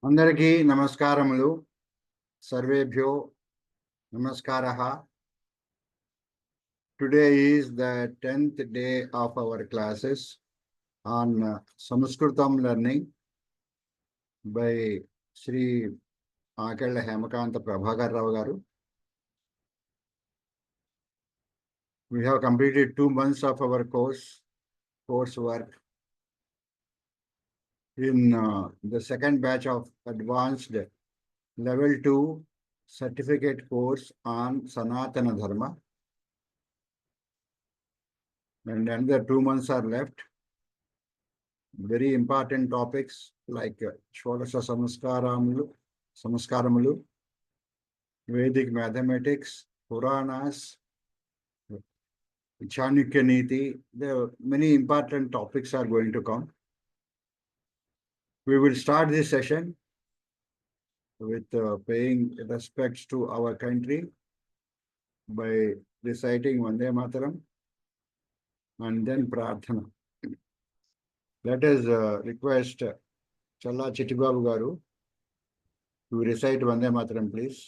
అందరికీ నమస్కారములు. సర్వేభ్యో నమస్కారః. Today is the 10th day of our classes on Samskrutam learning by Sri Akella Hemakanta Prabhakar Rao garu. We have completed 2 months of our coursework in the second batch of advanced level 2 certificate course on Sanatana Dharma. And another 2 months are left. Very important topics like Shodasha Samskaramuలు, Vedic mathematics, Puranas, Chanukya Niti. There are many important topics are going to come. We will start this session with paying respects to our country by reciting Vande Mataram and then Prarthana. Let us request Challa Chittibabu garu to recite Vande Mataram, please.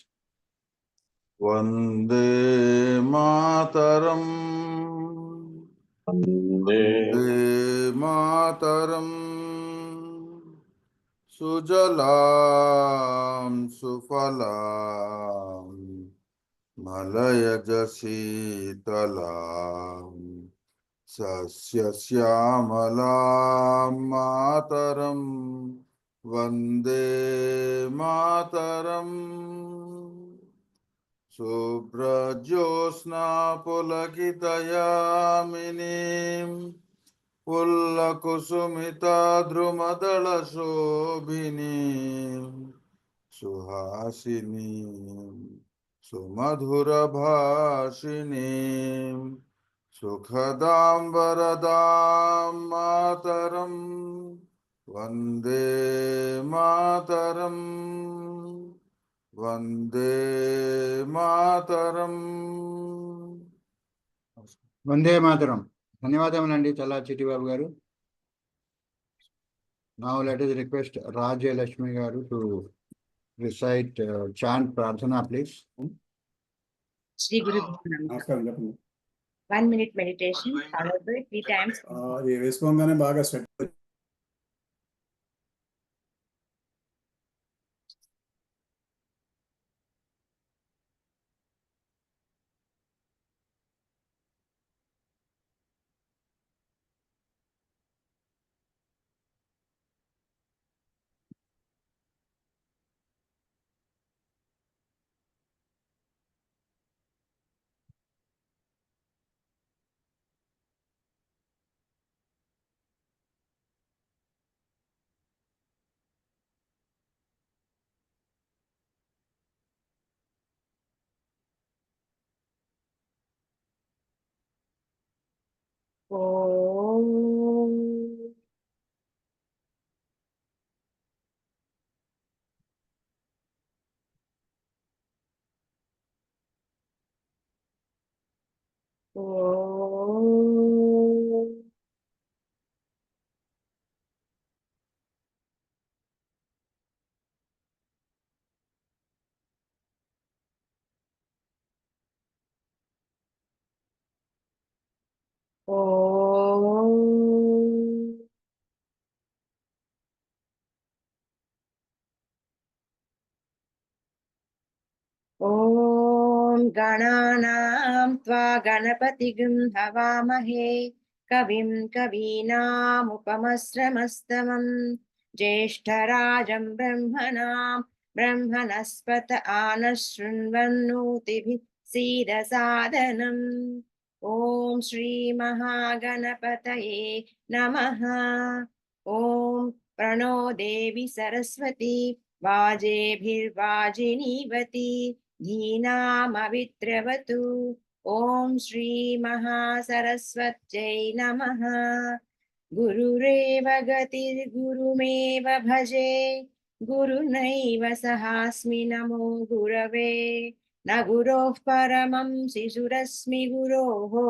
Vande Mataram. Vande Mataram. Sujalam Sufalam Malayaj Sitalam Sasya Syamalam Mataram Vande Mataram Subrajosna Pulakitayaminim Pullakusumita Drumadala Shobhinim Suhasinim Sumadhura Bhashinim Sukhadam Varadam Mataram Vande Mataram Vande Mataram. Vande Mataram. ధన్యవాదములండి చల్లా చిట్టిబాబు గారు. Now let us request Rajya Lakshmi garu to recite chant Prarthana, please. Shri Guru Namaskar. 1 minute meditation followed by 3 times. వేసుకోగానే బాగా sweat Om Gananam Tva Ganapatigam Havamahe Kavim Kavinam Upamasramastamam Jeshtarajam Brahmanam Brahmanaspata Anashrinvannutibhi Sidasadanam. Om Shri Mahaganapataye Namaha. Om Prano Devi Saraswati Vajebhirvajinivati Dhinamavitravatu. Om Shri Mahasaraswatyai Namaha. Gurureva gatir gurumeva bhaje Gurunaiva sahasmi namo gurave Na guroh paramam sisurasmi guroho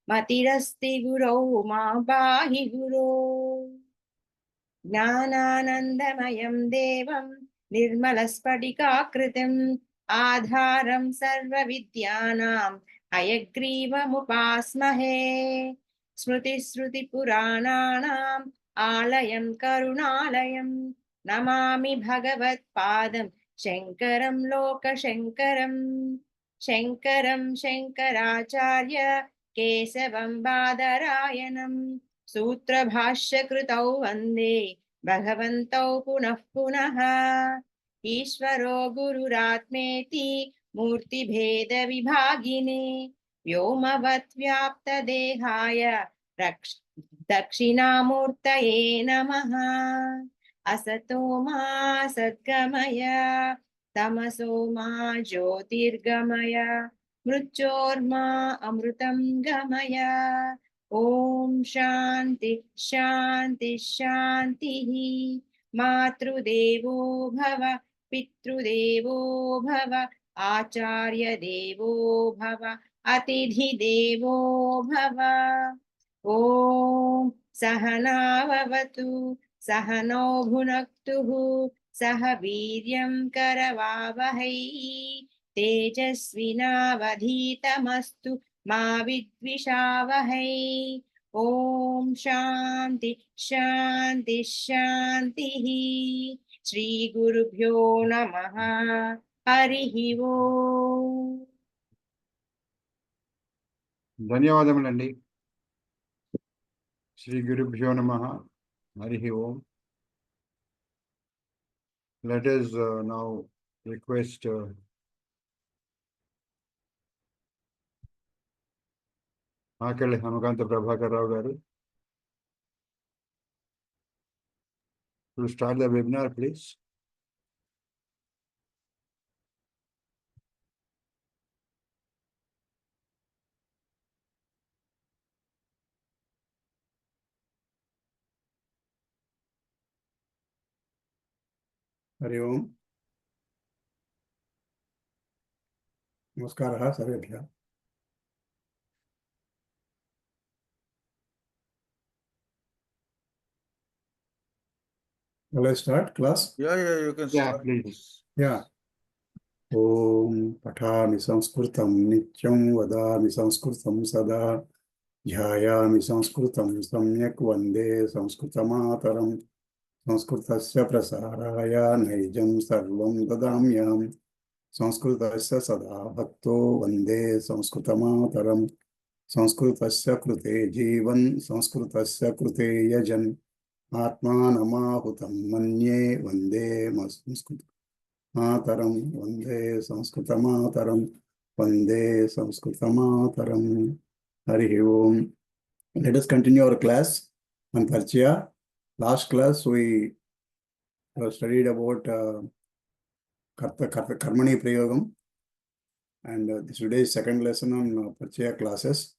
Matirasti guroh ma pahi guroh Jnananandamayam devam निर्मलस्फटिकाकृतिम् आधारं सर्वविद्यानां हयग्रीवमुपास्महे स्मृतिस्मृतिपुराणानाम् आलयं करुणालयं नमामि भगवत्पादं शङ्करं लोकशङ्करं शङ्करं शङ्कराचार्य केशवं बादरायणं सूत्रभाष्यकृतौ वन्दे भगवन्तौ पुनः पुनः ईश्वरो गुरुरात्मेति मूर्तिभेदविभागिने व्योमवद्व्याप्तदेहाय दक्षिणामूर्तये नमः असतो मा सद्गमय तमसो मा ज्योतिर्गमय मृत्योर्मा अमृतं गमय ॐ शान्ति शान्ति शान्तिः मातृदेवो भव पितृदेवो भव आचार्यदेवो भव अतिथिदेवो भव ॐ सहनाववतु सहनौ भुनक्तुः सह वीर्यं करवावहै तेजस्विनावधीतमस्तु मा विद्विषावहै ॐ शान्ति शान्ति शान्तिः श्रीगुरुभ्यो नमः हरिः ओम् ధన్యవాదములండి. శ్రీ గురుభ్యో నమః. హరి ఓం. Let us now request ఆకలి హనుకాంత ప్రభాకర్ రావు గారు to start the webinar, please. Hari ओम् नमस्कारः सर्वेभ्यः Will I start class? Yeah, you can Yeah, start. please. Yeah. Om Patami Samskrutam Nityam Vadami Samskrutam Sada Dhyayami Samskrutam Samyak Vande Samskrutamataram Sanskrutasya Prasaraya Naijam Sarvam Dadamyam Sanskrutasya Sada Bhakto Vande Samskrutamataram Sanskrutasya Krute Jivan Sanskrutasya Krute Yajan Atmanamahutam Manye Vande Sanskrutamataram Vande Sanskrutamataram Vande Sanskrutamataram. Hari Om. Let us continue our class on Parchya. Last class we studied about Karmani Prayogam, and today's second lesson on Parchya classes.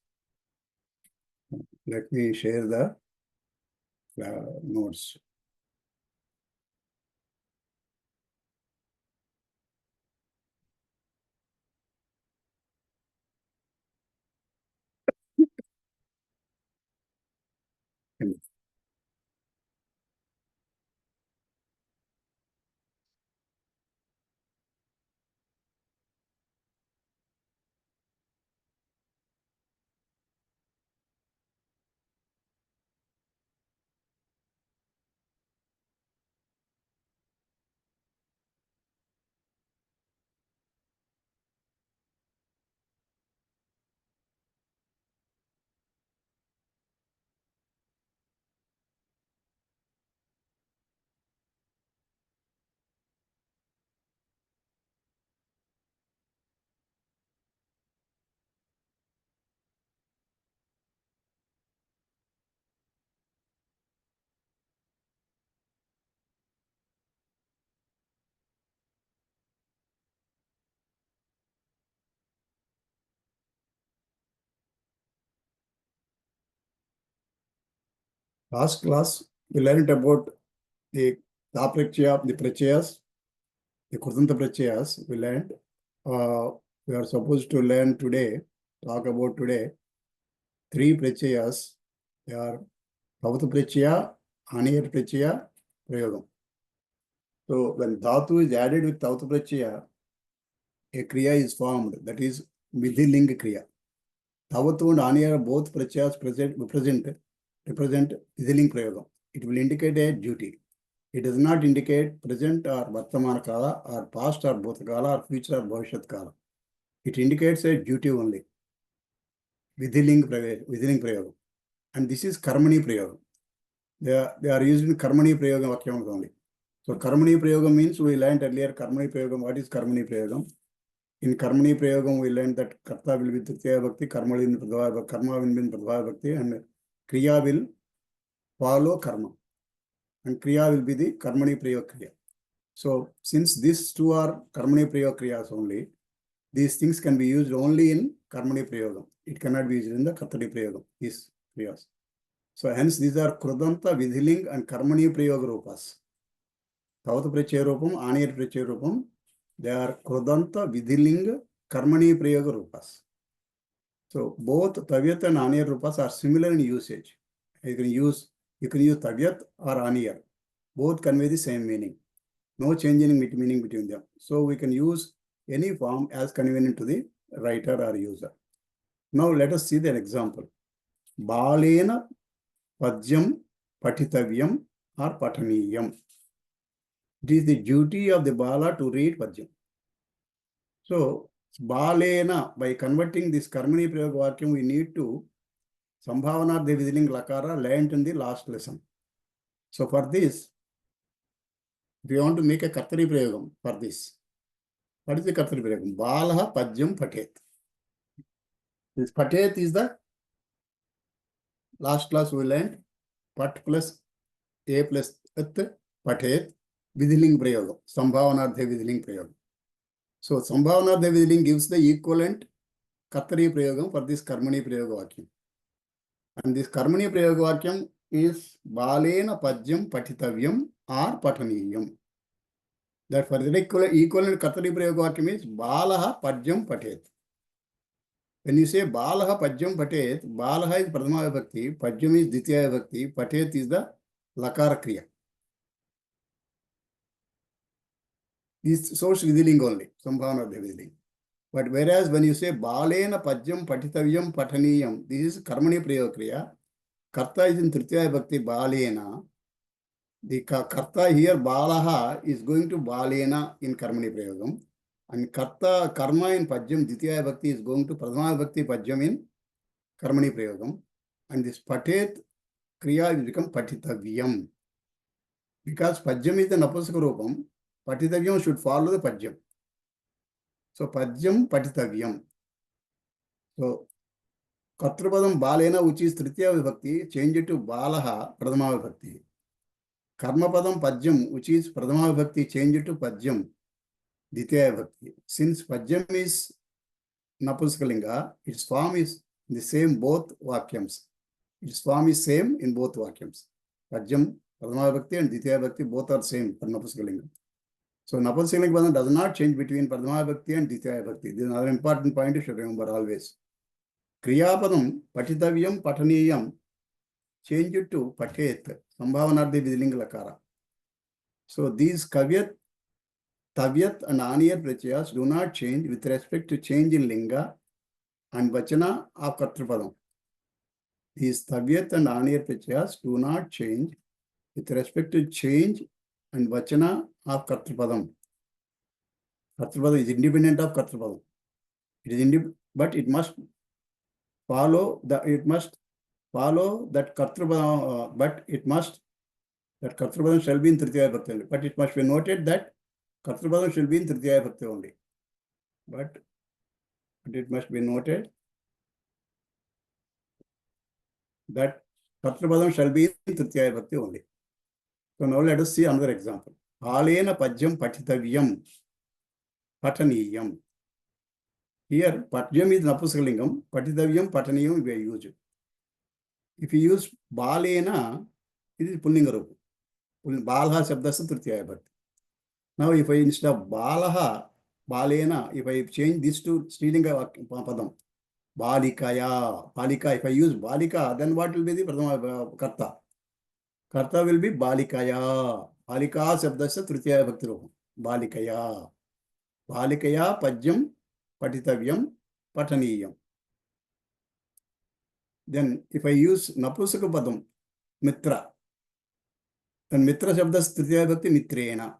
Let me share the notes. Last class, we learned about the Pratyaya, the Prachayas, the Kurdanta Prachayas. We learned. We are supposed to learn today, talk about today, 3 Prachayas. They are Bhavata Prachaya, Aniyat Prachaya, Prayogam. So when dhatu is added with Tautu Prachaya, a kriya is formed, that is Vidhilinga kriya. Tavatu and Aniya are both prachayas represent Vidhilinga prayogam. It will indicate a duty. It does not indicate present or Vartamana Kala or past or Bhutakala or future or Bhavishyat Kala. It indicates a duty only. Vidhilinga prayogam. And this is Karmani prayogam. They are using Karmani prayogam vakyam only. So Karmani prayogam means we learned earlier Karmani prayogam. What is Karmani prayogam? In Karmani prayogam, we learned that Karta will be Tritiya Bhakti, Karma will be Pradvaya Bhakti, and Kriya will follow Karma. And Kriya will be the Karmani Prayoga Kriya. So, since these two are Karmani Prayoga Kriyas only, these things can be used only in Karmani Prayogam. It cannot be used in the Kartari Prayogam, these Kriyas. So, hence these are Krudanta, Vidhiling, and Karmani Prayoga Rupas. Tavata Prachaya Rupam, Aniyar Prachaya Rupam, they are Krudanta, Vidhilinga, Karmani Prayoga Rupas. So both Tavyat and Aniyar Rupas are similar in usage. You can use Tavyat or Aniyar. Both convey the same meaning. No change in meaning between them. So we can use any form as convenient to the writer or user. Now let us see the example. Balena Padyam Patitavyam or Pataniyam. It is the duty of the Bala to read Padyam. So, Balena, by converting this Karmani Prayoga Vakyam, we need to Sambhavana the Vidhiling Lakara learned in the last lesson. So, for this, we want to make a Kartari Prayogam for this. What is the Kartari Prayogam? Balaha Padyam Patet. This Patet is the last class we learned. Pat plus A plus At Patet Vidhiling Prayogam. Sambhavana the Vidhiling Prayogam. So, Sambhavana Vidhiling gives the equivalent Kartari Prayogam for this Karmani Prayoga Vakyam. And this Karmani Prayoga Vakyam is Balena Padyam Patitavyam or Pataniyam. That for the equivalent Kartari Prayoga Vakyam is Balaha Padyam Patet. When you say Balaha Padyam Patet, Balaha is Pradhama Vibhakti, Padyam is Ditya Vibhakti, Patet is the Lakara Kriya. This source Vidhiling only, Sambhavana Vidhiling. But whereas when you say Balena Padyam Patitavyam Pataniyam, this is Karmani Prayoga Kriya. Karta is in Tritiya Bhakti Balena. The Karta here, Balaha, is going to Balena in Karmani Prayogam. And Karta, Karma in Padyam, Ditya Bhakti is going to Pradhama Bhakti Padyam in Karmani Prayogam. And this Patet Kriya will become Patitavyam. Because Padyam is the Napusaka Rupam, Patitavyam should follow the Padyam. So Padyam Patitavyam. So Katrapadam Balena, which is Tritiya Vibhakti, change it to Balaha, Pradhama Vibhakti. Karmapadam Padyam, which is Pradhama Vibhakti, change it to Padyam, Ditya Vibhakti. Since Padyam is Napuskalinga, its form is the same both Vakyams. Its form is same in both Vakyams. Padyam, Pradhama Vibhakti and Ditya Vibhakti both are same for Napuskalinga. So Napuskalinga Padam does not change between Pradhama Vibhakti and Ditya Vibhakti. This is another important point you should remember always. Kriyapadam, Patitavyam, Pataniyam, change it to Patet, Sambhavanarthi Vidhiling Lakara. So these Kavyat, Tavyat and Aniyar Prachayas do not change with respect to change in Linga and Vachana of Kartrapadam. These Tavyat and Aniyar Prachayas do not change with respect to change and Vachana of Kartrapadam. Kartrapadam is independent of Kartrapadam. It is but it must follow that Kartrapadam, that Kartrapadam shall be in Tritiya Bhakti only. But it must be noted that Kartrapadam shall be in Tritiya Bhakti only. But it must be noted that Kartrapadam shall be in Tritiya Bhakti only. So now let us see another example. Balena Padyam Patitavyam Pataniyam. Here, Padyam is Napusakalingam, Patitavyam, Pataniyam we are using. If you use Balena, it is Pullinga Rupa. Balaha Shabdasa Tritiya Bhakti. Now, if I instead of Balaha, Balena, if I change this to Srilinga Padam, Balikaya, Balika, if I use Balika, then what will be the Pradhama Karta? Karta will be Balikaya. Balika Shabdasya Tritiya Bhakti Rupam. Balikaya. Balikaya Pajyam Patitavyam Pataniyam. Then if I use Napusaka Padam, Mitra, then Mitra Shabdas Tritiya Bhakti Mitrena.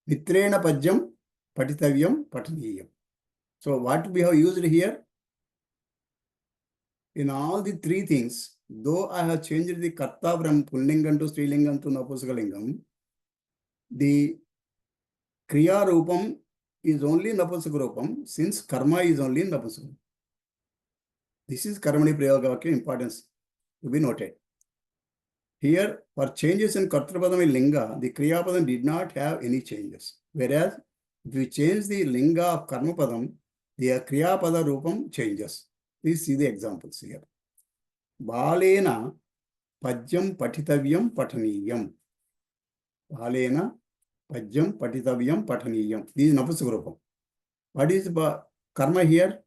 Mitrena Pajyam Patitavyam Pataniyam. So what we have used here, in all the three things, though I have changed the Karta from Pullingam to Strilingam to Napusakalingam, the Kriya Rupam is only Napusakarupam since Karma is only Napusakam. This is Karmani Prayoga Vakya importance to be noted. Here, for changes in Kartrapadam and Linga, the Kriyapadam did not have any changes. Whereas, if we change the Linga of Karmapadam, the Kriyapada Rupam changes. Please see the examples here. Balena Pajyam Patitavyam Pataniyam. Balena Pajyam Patitavyam Pataniyam. This is Napusakarupam. What is Karma here?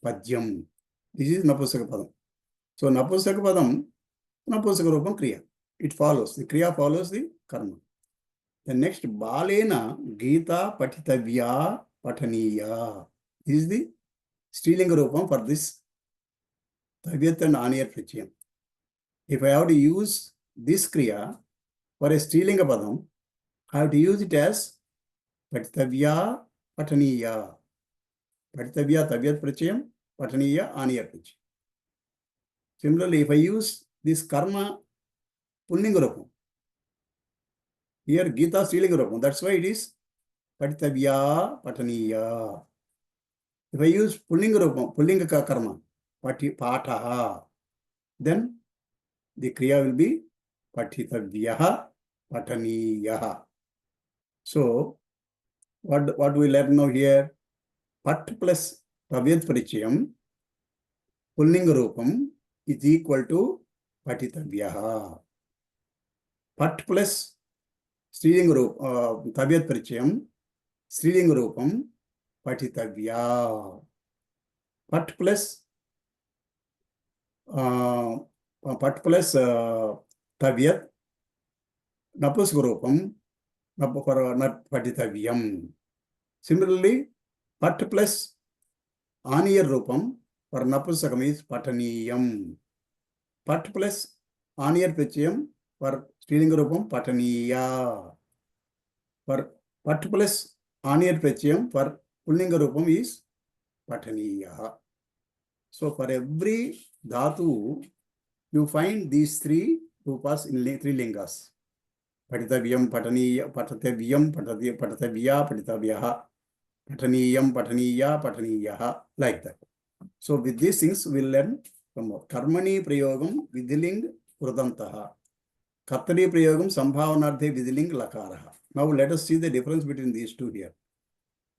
Pajyam. This is Napusakapadam. So Napusakapadam, Napusakarupam Kriya. It follows. The Kriya follows the Karma. The next, Balena Gita Patitavya Pataniya. This is the Strilinga Rupam for this Tavyat and Aniyat Prachayam. If I have to use this Kriya for a Strilinga Padam, I have to use it as Patitavya Pataniya. Patitavya Tavyat Prachayam, Pataniya Aniyat Prachayam. Similarly, if I use this Karma Pullinga Rupam, here Gita Strilinga Rupam, that's why it is Patitavya Pataniya. If I use Pullinga Rupam, Pullinga Karma, Pataha, then the Kriya will be Patitavyaha Pataniyaha. So, what we learn now here? Pat plus Tavyat Parichayam, Pullinga Rupam is equal to Patitavyaha. Pat plus Strilinga Rupam, Tavyat Parichayam, Strilinga Rupam, Patitavya. Pat plus Tavyat, Napusakarupam, Patitavyam. Similarly, Pat plus Aniyar Rupam for Napusakam is Pataniyam. Pat plus Aniyar Prachayam for Strilinga Rupam Pataniya. For Pat plus Aniyar Prachayam for Pullinga Rupam is Pataniya. So for every dhatu, you find these three rupas in three lingas. Patitavyam, Pataniya, Patatavyam, Patatavya, Patitavyaha, Pataniyam, Pataniya, Pataniyaha, like that. So with these things, we'll learn some more. Karmani Prayogam, Vidiling, Krudantaha. Kartani Prayogam, Sambhavanarthe, Vidiling, Lakaraha. Now let us see the difference between these two here.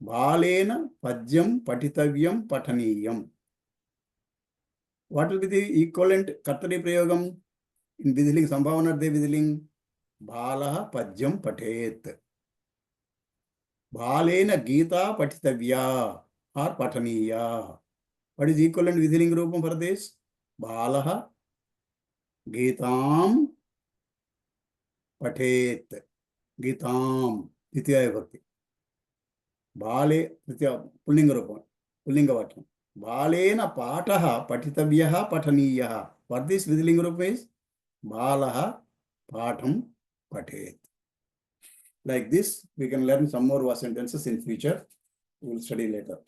Balena, Pajyam, Patitavyam, Pataniyam. What will be the equivalent Kartani Prayogam in Vidiling, Sambhavanarthe, Vidiling? Balaha Pajyam Patet. Balena Gita Patitavya or Pataniya. What is equivalent Vidiling Rupam for this? Balaha Gitam Patet. Gitam. Titya Bhakti. Bale, Titya Pullinga Rupam. Pullinga Vakyam. Balena Pataha Patitavyaha Pataniyaha. What this Vidiling Rupam is? Balaha Patam Patet. Like this, we can learn some more sentences in future. We will study later.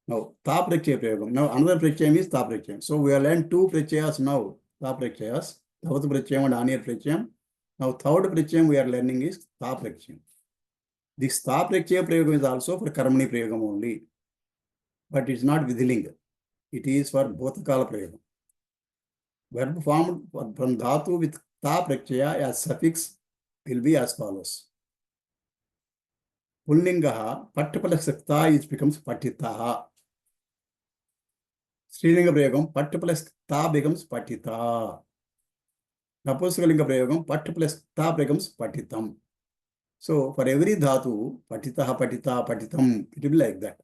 Now, Ta Prachaya Prayogam. Now, another Prachayam is Ta Prachayam. So, we have learned two Prachayas now. Ta Prachayas. Tavat Prachayam and Aniyar Prachayam. Now, third Prachayam we are learning is Ta Prachayam. This Ta Prachaya Prayogam is also for Karmani Prayogam only. But it is not Vidilinga. It is for Bhotakala Prayogam. Verb formed from Dhatu with Ta Prachaya as suffix will be as follows. Pullingaha, Pattapalas Ta is becomes Patitaha. Strilinga Prayogam, Patta plus Ta becomes Patita. Napusakalinga Prayogam, Patta plus Ta becomes Patitam. So for every dhatu, Patitaha, Patita, Patitam, it will be like that.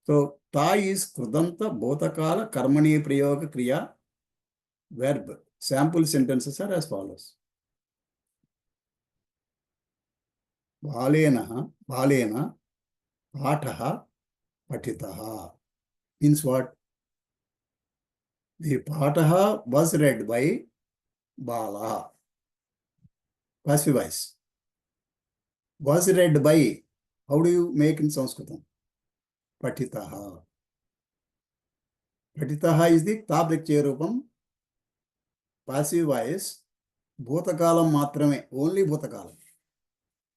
So Ta is Krudanta, Bhotakala, Karmani Prayoga Kriya, verb. Sample sentences are as follows. Balena Pataha Patitaha. Means what? The Pataha was read by Bala. Passive voice. Was read by. How do you make in Sanskritam? Patitaha. Patitaha is the Tabrakshya Rupam. Passive voice. Bhutakalam matrame. Only Bhutakalam.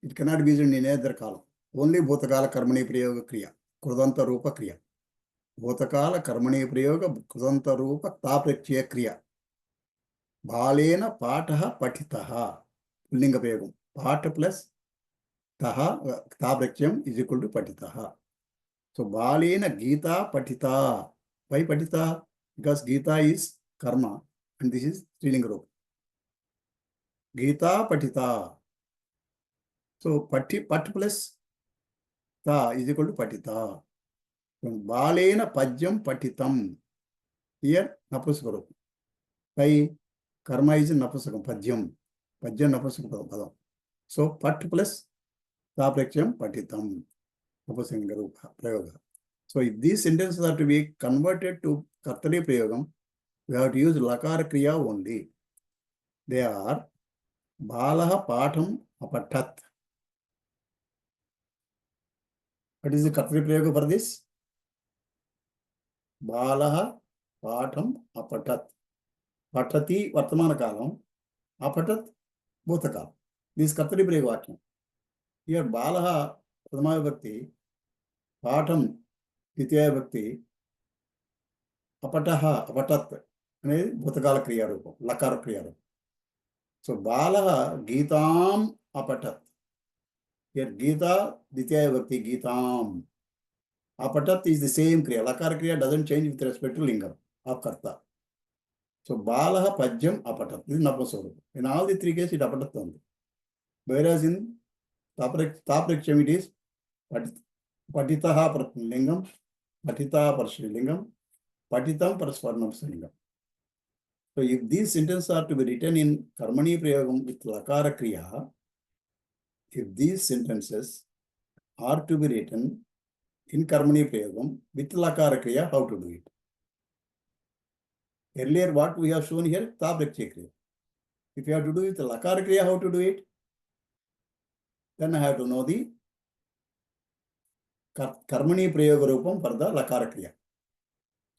It cannot be used in any other kalam. Only Bhutakala Karmani Prayoga Kriya. Krudanta Rupa Kriya. Bhutakala Karmani Prayoga Krudanta Rupa Taprakshya Kriya. Balena Pataha Patitaha. Linga Prayogam. Pata plus Taha Tapraksham is equal to Patitaha. So Balena Gita Patita. Why Patita? Because Gita is karma and this is Strilinga Rupa. Gita Patita. So Pat plus Ta is equal to Patita. Balena Pajyam Patitam. Here, Napusakaru. Why? Karma is Napusakam, Pajyam. Pajyam Napusakam. So, Pat plus Tapraksham Patitam. Napusakaru Prayoga. So, if these sentences are to be converted to Kartari Prayogam, we have to use Lakara Kriya only. They are Balaha Patam Apatat. What is the Kartari Prayoga for this? Balaha Patam Apatat. Patati Vartamana Kalam. Apatat Bhutakalam. This is Kartari Prayoga Vakyam. Here Balaha Pradhamaya Bhakti, Patam Ditya Bhakti, Apataha Apatat Bhutakala Kriya Rupa, Lakara Kriya Rupa. So Balaha Gitam Apatat. Here Gita Ditya Bhakti Gitam. Apatat is the same Kriya. Lakara Kriya doesn't change with respect to Lingam of Karta. So Balaha Pajyam Apatat. This is Napasuru. In all the three cases, it Apatat only. Whereas in Tapraksham it is Patitaha per Lingam, Patita per Lingam, Patitam per Swarnam Lingam. So if these sentences are to be written in Karmani Prayogam with Lakara Kriya, if these sentences are to be written in Karmani Prayogam with Lakara Kriya, how to do it? Earlier, what we have shown here, Taprakshya Kriya. If you have to do with Lakara Kriya, how to do it? Then I have to know the Karmani Prayoga Rupam for the Lakara Kriya.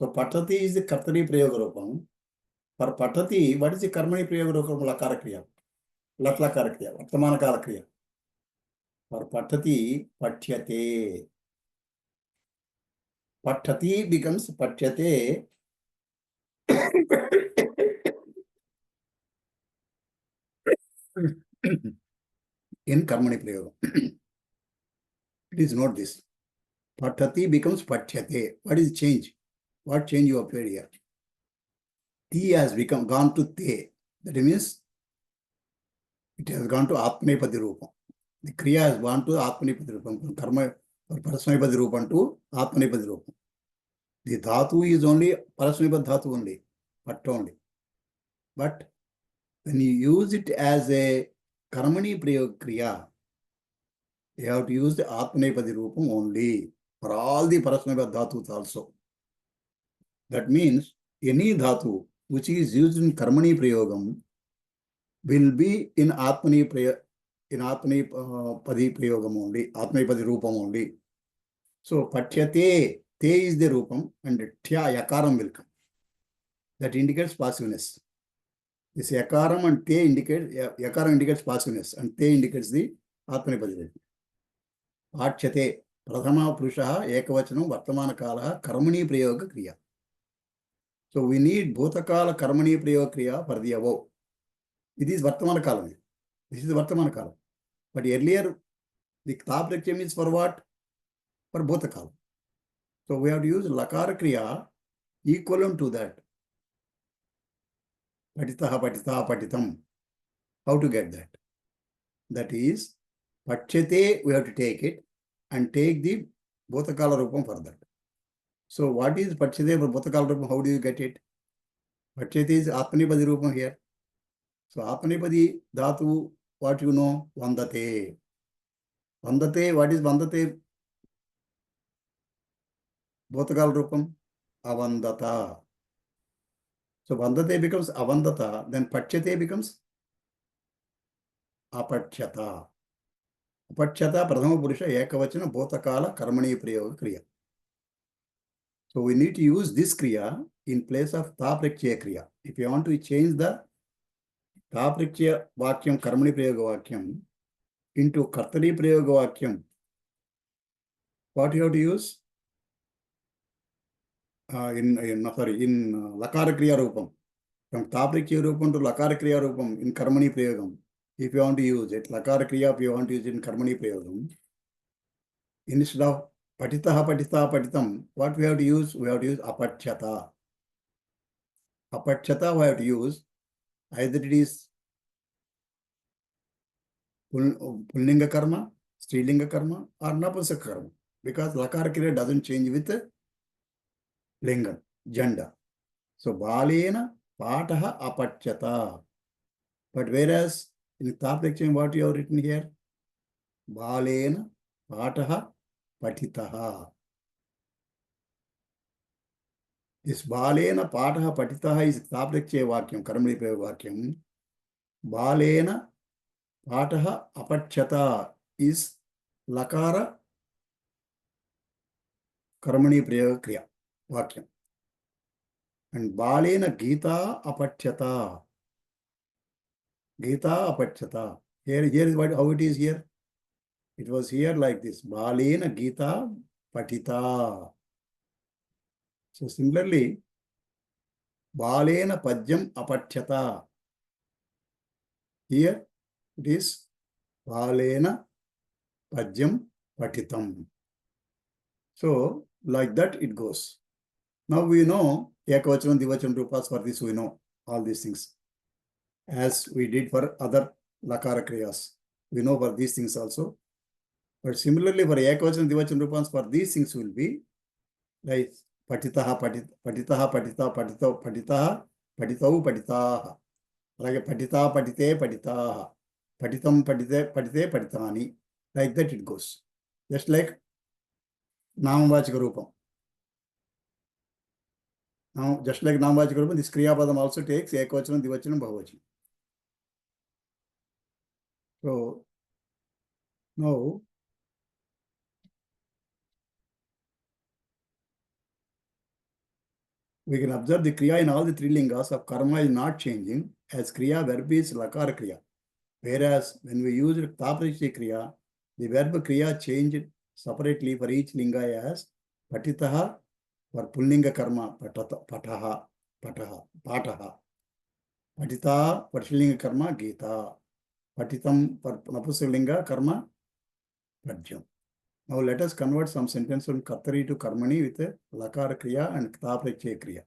So Patati is the Kartari Prayoga Rupam. For Patati, what is the Karmani Prayoga Rupam Lakara Kriya? Lakara Kriya, Vartamana Kala Kriya. For Patati, Pathyate. Patati becomes Pathyate. In Karmani Prayoga. Please note this. Patati becomes Pathyate. What is change? What change you appear here? T has gone to Te. That means it has gone to Atmanepadi Rupam. The Kriya has gone to Atmanepadi Rupam. Karma or Parasmanepadi Rupam to Atmanepadi Rupam. The Dhatu is only Parasmanepadi Dhatu only, but only. But when you use it as a Karmani Prayog Kriya, you have to use the Atmanepadi Rupam only for all the Parasmanepadi Dhatus also. That means any Dhatu which is used in Karmani Prayogam will be in Atmani Padi Prayogam only, Atmanepadi Rupam only. So Pathyate, Te is the Rupam and Tya Yakaram will come. That indicates passiveness. This Yakaram and Te Yakaram indicates passiveness and Te indicates the Atmanepadi. Pathyate, Prathama Purushaha, Ekavachanam, Vartamana Kalaha, Karmani Prayoga Kriya. So we need Bhutakala Karmani Prayoga Kriya for the above. It is Vartamana Kalam. This is the Vartamana Kalam. But earlier, the Tapraksham is for what? For Bhutakala. So we have to use Lakara Kriya equivalent to that. Patitaha, Patitaha, Patitam. How to get that? That is, Patchate, we have to take it and take the Bhutakala Rupam for that. So what is Patchate for Bhutakala Rupam? How do you get it? Patchate is Atmanepadi Rupam here. So Atmanepadi Dhatu, what you know? Vandate. Vandate, what is Vandate? Bhotakal Rupam? Avandata. So Vandate becomes Avandata, then Pachyate becomes Apachyata. Apachyata Pradhama Purusha Ekavachana Bhotakala Karmani Prayoga Kriya. So we need to use this Kriya in place of Taprakshya Kriya. If you want to change the Taprakshya Vakyam Karmani Prayoga Vakyam into Kartari Prayoga Vakyam, what you have to use? In Lakara Kriya Rupam. From Taprakshya Rupam to Lakara Kriya Rupam in Karmani Prayogam. If you want to use it, Lakara Kriya, if you want to use it in Karmani Prayogam, instead of Patitaha Patita Patitam, what we have to use? We have to use Apachyata. Apachyata we have to use either it is Pullinga Karma, Strilinga Karma, or Napusaka Karma. Because Lakara Kriya doesn't change with Linga, gender. So Balena Pataha Apachyata. But whereas in Taprakshya, what you have written here? Balena Pataha Patitaha. This Balena Pataha Patitaha is Taprakshya Vakyam, Karmani Prayoga Vakyam. Balena Pataha Apachyata is Lakara Karmani Prayoga Kriya Vakyam. And Balena Gita Apachyata. Gita Apachyata. Here is what how it is here. It was here like this. Balena Gita Patita. So similarly, Balena Pajyam Apachyata. Here it is Balena Pajyam Patitam. So like that it goes. Now we know Ekavachanam, Divachanam Rupas, for this we know all these things. As we did for other Lakara Kriyas. We know for these things also. But similarly for Ekavachanam, Divachanam Rupas, for these things will be like Patitaha, Patitaha, Patita, Patita, Patitaha, Patitau, Patitaha. Like Patita, Patite, Patitaha. Patitam, Patite, Patite, Patitani. Like that it goes. Just like Namvachika Rupam. Now, just like Namvachika Rupam, this Kriya Padam also takes Ekavachanam, Divachanam, Bahuvachanam. So, now, we can observe the Kriya in all the three lingas of karma is not changing as Kriya verb is Lakara Kriya. Whereas when we use Taprakshya Kriya, the verb Kriya changed separately for each linga as Patitaha for Pullinga Karma, Pataha, Pataha. Patita for Shillinga Karma, Gita. Patitam for Napusalinga Karma, Pajyam. Now let us convert some sentence from Kartari to Karmani with Lakara Kriya and Taprakshya Kriya.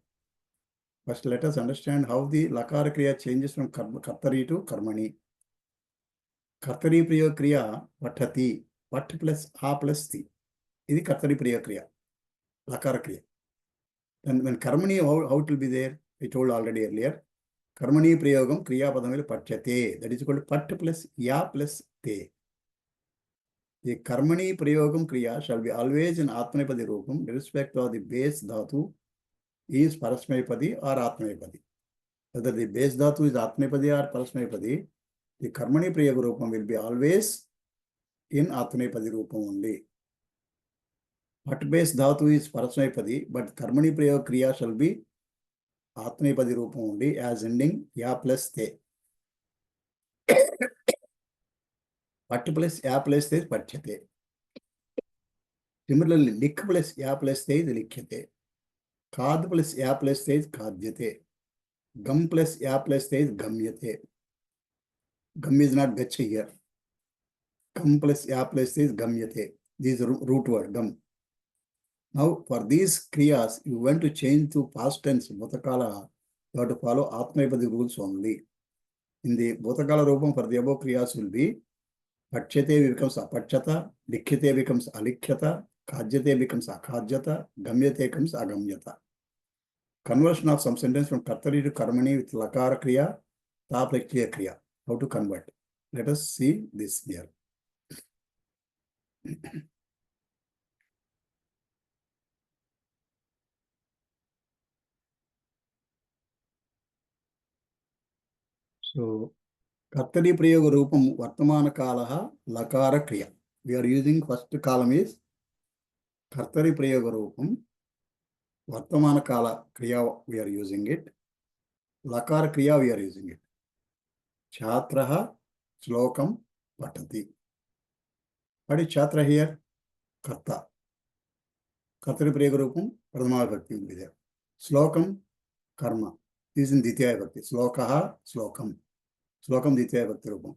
First, let us understand how the Lakara Kriya changes from Kartari to Karmani. Kartari Priya Kriya, Patati, Pat plus A plus Ti. This is Kartari Priya Kriya, Lakara Kriya. Then when Karmani, how it will be there? I told already earlier. Karmani Priyogam Kriya Padamil Pachate. That is called Pat plus Ya plus Te. The Karmani Priyogam Kriya shall be always in Atmanepadi Rupam, irrespective of the base Dhatu is Parasmayapadi or Atmanepadi. Whether the base Dhatu is Atmanepadi or Parasmayapadi, the Karmani Priyaga Rupam will be always in Atmanepadi Rupam only. Pat base Dhatu is Parasmayapadi, but Karmani Priyaga Kriya shall be Atmanepadi Rupam only as ending Ya plus Te. Pat plus Ya plus Te is Pachyate. Similarly, Lik plus Ya plus Te is Likyate. Kad plus Ya plus Te is Kadyate. Gam plus Ya plus Te is Gamyate. Gam is not Gacha here. Gam plus Ya plus Te is Gamyate. This is root word, Gam. Now, for these Kriyas, you want to change to past tense, Bhutakala, you have to follow Atmanepadi rules only. In the Bhutakala Rupam, for the above Kriyas will be Pachyate becomes Apachyata, Likyate becomes Alikhyata, Kadyate becomes Akhadyata, Gamyate becomes Agamyata. Conversion of some sentence from Kartari to Karmani with Lakara Kriya, Taprakshya Kriya. How to convert? Let us see this here. So, Kartari Prayoga Rupam Vartamana Kalaha Lakara Kriya. We are using first column is Kartari Prayoga Rupam Vartamana Kala Kriya, we are using it. Lakara Kriya, we are using it. Chatraha Slokam Patati. What is Chatra here? Karta. Kartari Prayoga Rupam Pradhamaya Bhakti will be there. Slokam Karma. This is in Ditya Bhakti. Slokaha Slokam. Slokam Ditya Bhakti Rupam.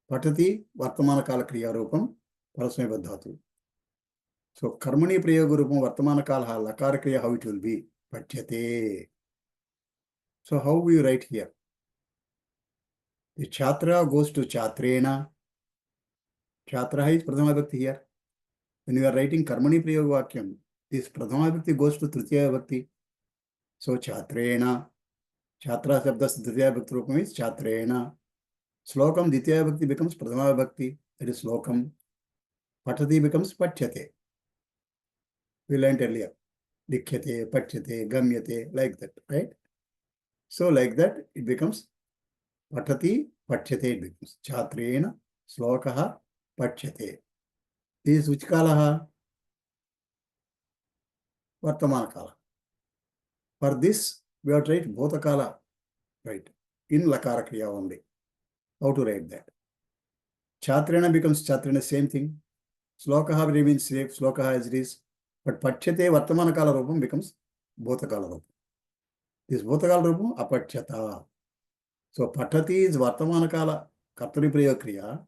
Patati Vartamana Kala Kriya Rupam Parasmaya Dhatu. So Karmani Prayoga Rupam Vartamana Kala Lakara Kriya, how it will be? Pachyate. So how we write here? The Chatra goes to Chatrena. Chatra is Pradhama Bhakti here. When you are writing Karmani Prayoga Vakyam, this Pradhama Bhakti goes to Tritiya Bhakti. So Chatrena. Chatra Shabdas Tritiya Bhakti Rupam is Chatrena. Slokam Ditya Bhakti becomes Pradhama Bhakti. That is Slokam. Patati becomes Pachyate. We learned earlier. Dikhyate, Pachyate, Gamyate, like that, right? So like that, it becomes Patati, Pachyate, it becomes Chatrena, Slokaha, Pachyate. This is which Kalaha? Vartamana Kala. For this, we have to write Bhota Kala, right? In Lakara Kriya only. How to write that? Chatrena becomes Chatrena, same thing. Slokaha remains safe, Slokaha as it is. But Pachyate, Vartamana Kala Rupam becomes Bhota Kala Rupam. This Bhota Kala Rupam, Apachyata. So Patati is Vartamana Kala Kartari Priya Kriya.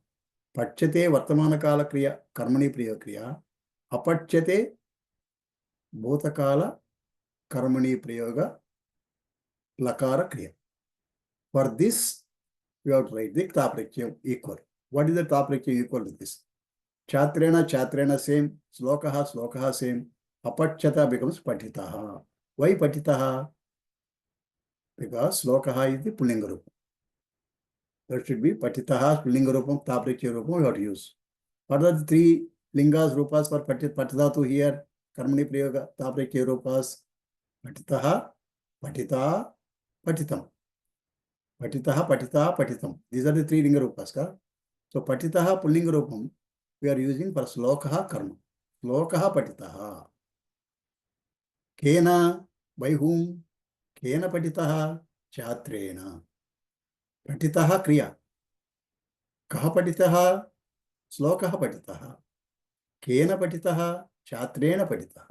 Pachyate Vartamana Kala Kriya Karmani Priya Kriya. Apachyate Bhota Kala Karmani Prayoga Lakara Kriya. For this, we have to write the Taprakyam equal. What is the Taprakyam equal to this? Chatrena, Chatrena same. Slokaha, Slokaha same. Apachyata becomes Patitaha. Why Patitaha? Because Slokaha is the Pullinga Rupam. That should be Patitaha, Pullinga Rupam, Taprakyam Rupam we have to use. What are the three lingas, rupas for Patidhatu here? Karmani Prayoga, Taprakyam Rupas. Patitaha, Patita, Patitam. Patitaha, Patita, Patitam. These are the three linga rupas. So Patitaha, Pullinga Rupam, we are using for Slokaha Karma. Slokaha, Patitaha. Kena, by whom? Kena Patitaha, Chatrena. Patitaha Kriya. Kaha Patitaha, Slokaha Patitaha. Kena Patitaha, Chatrena Patitaha.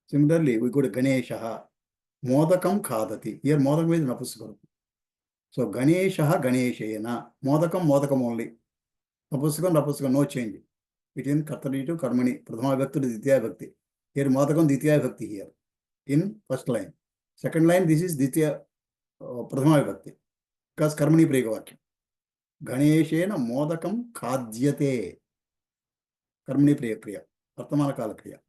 Similarly, we go to Ganeshaha. Modakam Khadati. Here Modakam is Napuskam. So Ganeshaha Ganeshayana. Modakam Modakam only. Napuskam Napuskam, no change. Between Kartari to Karmani. Pradhama Bhakti to Ditya Bhakti. Here Modakam Ditya Bhakti here. In first line. Second line, this is Ditya Pradhama Bhakti. Because Karmani Prayoga Vakyam. Ganeshena Modakam Khadyate. Karmani Prayoga. Vartamana Kala Kriya.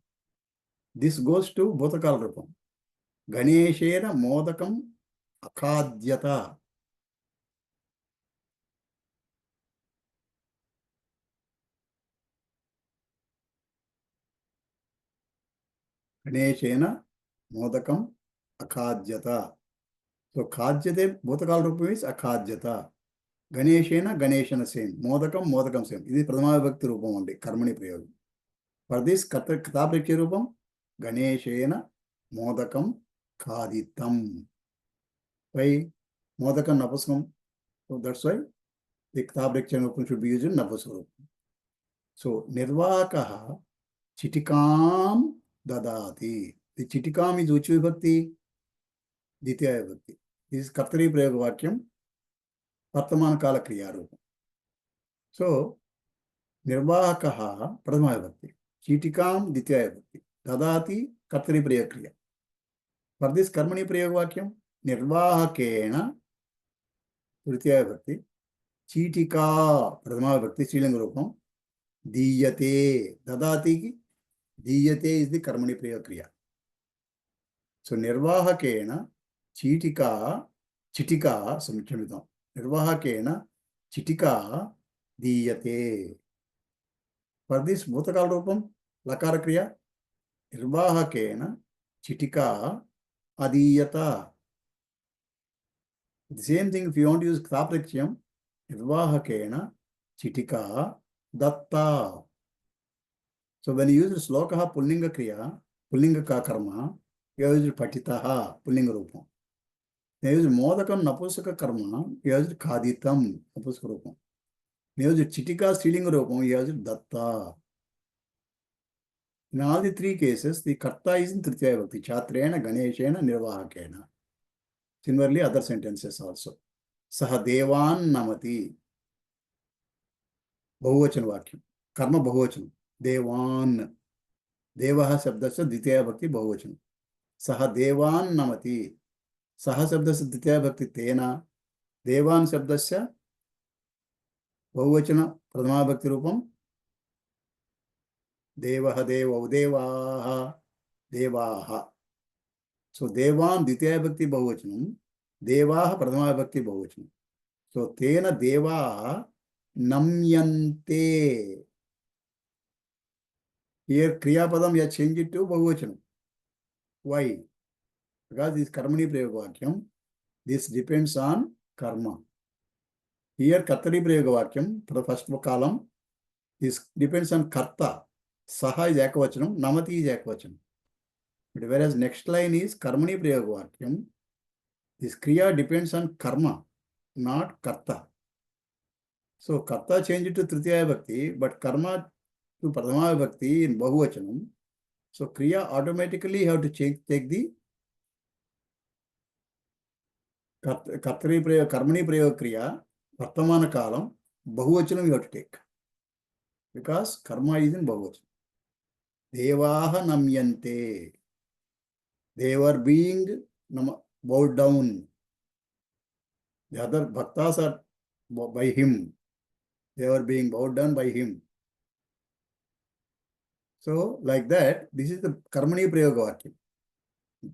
This goes to Bhotakala Rupam. Ganeshena Modakam Akhadyata. Ganeshena Modakam Akhadyata. So Khadyate, Bhotakala Rupam is Akhadyata. Ganeshena, Ganeshana same. Modakam, Modakam same. This is Pradhama Bhakti Rupam only. Karmani Prayoga. For this Kataprikya Rupam, Ganeshena Modakam Khaditam. Why? Modakam Napuskam. So that's why the Kataprikya Rupam should be used in Napuskam. So Nirvakaha Chitikam Dadati. The Chitikam is which vibhakti? Ditya vibhakti. This is Kartari Prayoga Vakyam. Vartamana Kala Kriya Rupam. So Nirvakaha Pradhama vibhakti. Chitikam Ditya vibhakti. Dadati Kartari Prayoga Kriya. For this Karmani Prayoga Vakyam, Nirvahakena Tritiya vibhakti. Chitika Pradhama vibhakti Srilinga Rupam. Diyate. Dadati ki Diyate is the Karmani Prayoga Kriya. So Nirvahakena Chitika Samchamitam. Nirvahakena Chitika diyate. For this Bhutakal Rupam, Lakara Kriya, Nirvahakena, Chitika, Adiyata. The same thing if you want to use Kthapraksham, Nirvahakena, Chitika, Datta. So when you use Slokaha Pullinga Kriya, Pullinga Karma, you use Patitaha, Pullinga Rupam. You use Modakam Napusaka Karma, you use Khaditam, Napusaka Rupam. You use Chitika Strilinga Rupam, you use Datta. In all the three cases, the Karta is in Tritiya Vibhakti, Chatrena, Ganeshena, Nirvahakena. Similarly, other sentences also. Saha Devan Namati. Bahuvachan Vakyam. Karma Bahuvachan. Devan. Devaha Sabdasya Ditya Bhakti Bahuvachan. Saha Devan Namati. Saha Sabdasya Ditya Bhakti Tena. Devan Sabdasya Bahuvachana Pradama Bhakti Rupam. Devaha Deva Devaha Devaha. So Devan Ditya Bhakti Bahuvachanam. Devaha Pradama Bhakti Bahuvachanam. So Tena Devaha Namyante. Here Kriya Padam you change it to Bahuvachanam. Why? Because this Karmani Prayogavakyam, this depends on karma. Here Kartari Prayogavakyam, for the first column, this depends on Karta. Saha is Ekavachanam, Namati is Ekavachanam. But whereas next line is Karmani Prayogavakyam, this Kriya depends on karma, not Karta. So Karta changed to Tritiya Bhakti, but karma to Pradama Bhakti in Bahuvachanam. So Kriya automatically have to take the Kartari Prayoga, Karmani Prayoga Kriya, Vartamana Kalam, Bahuvachanam you have to take. Because karma is in Bahuvachanam. Devaha Namyante. They were being bowed down. The other bhaktas are by him. They were being bowed down by him. So, like that, this is the Karmani Prayoga Vakyam.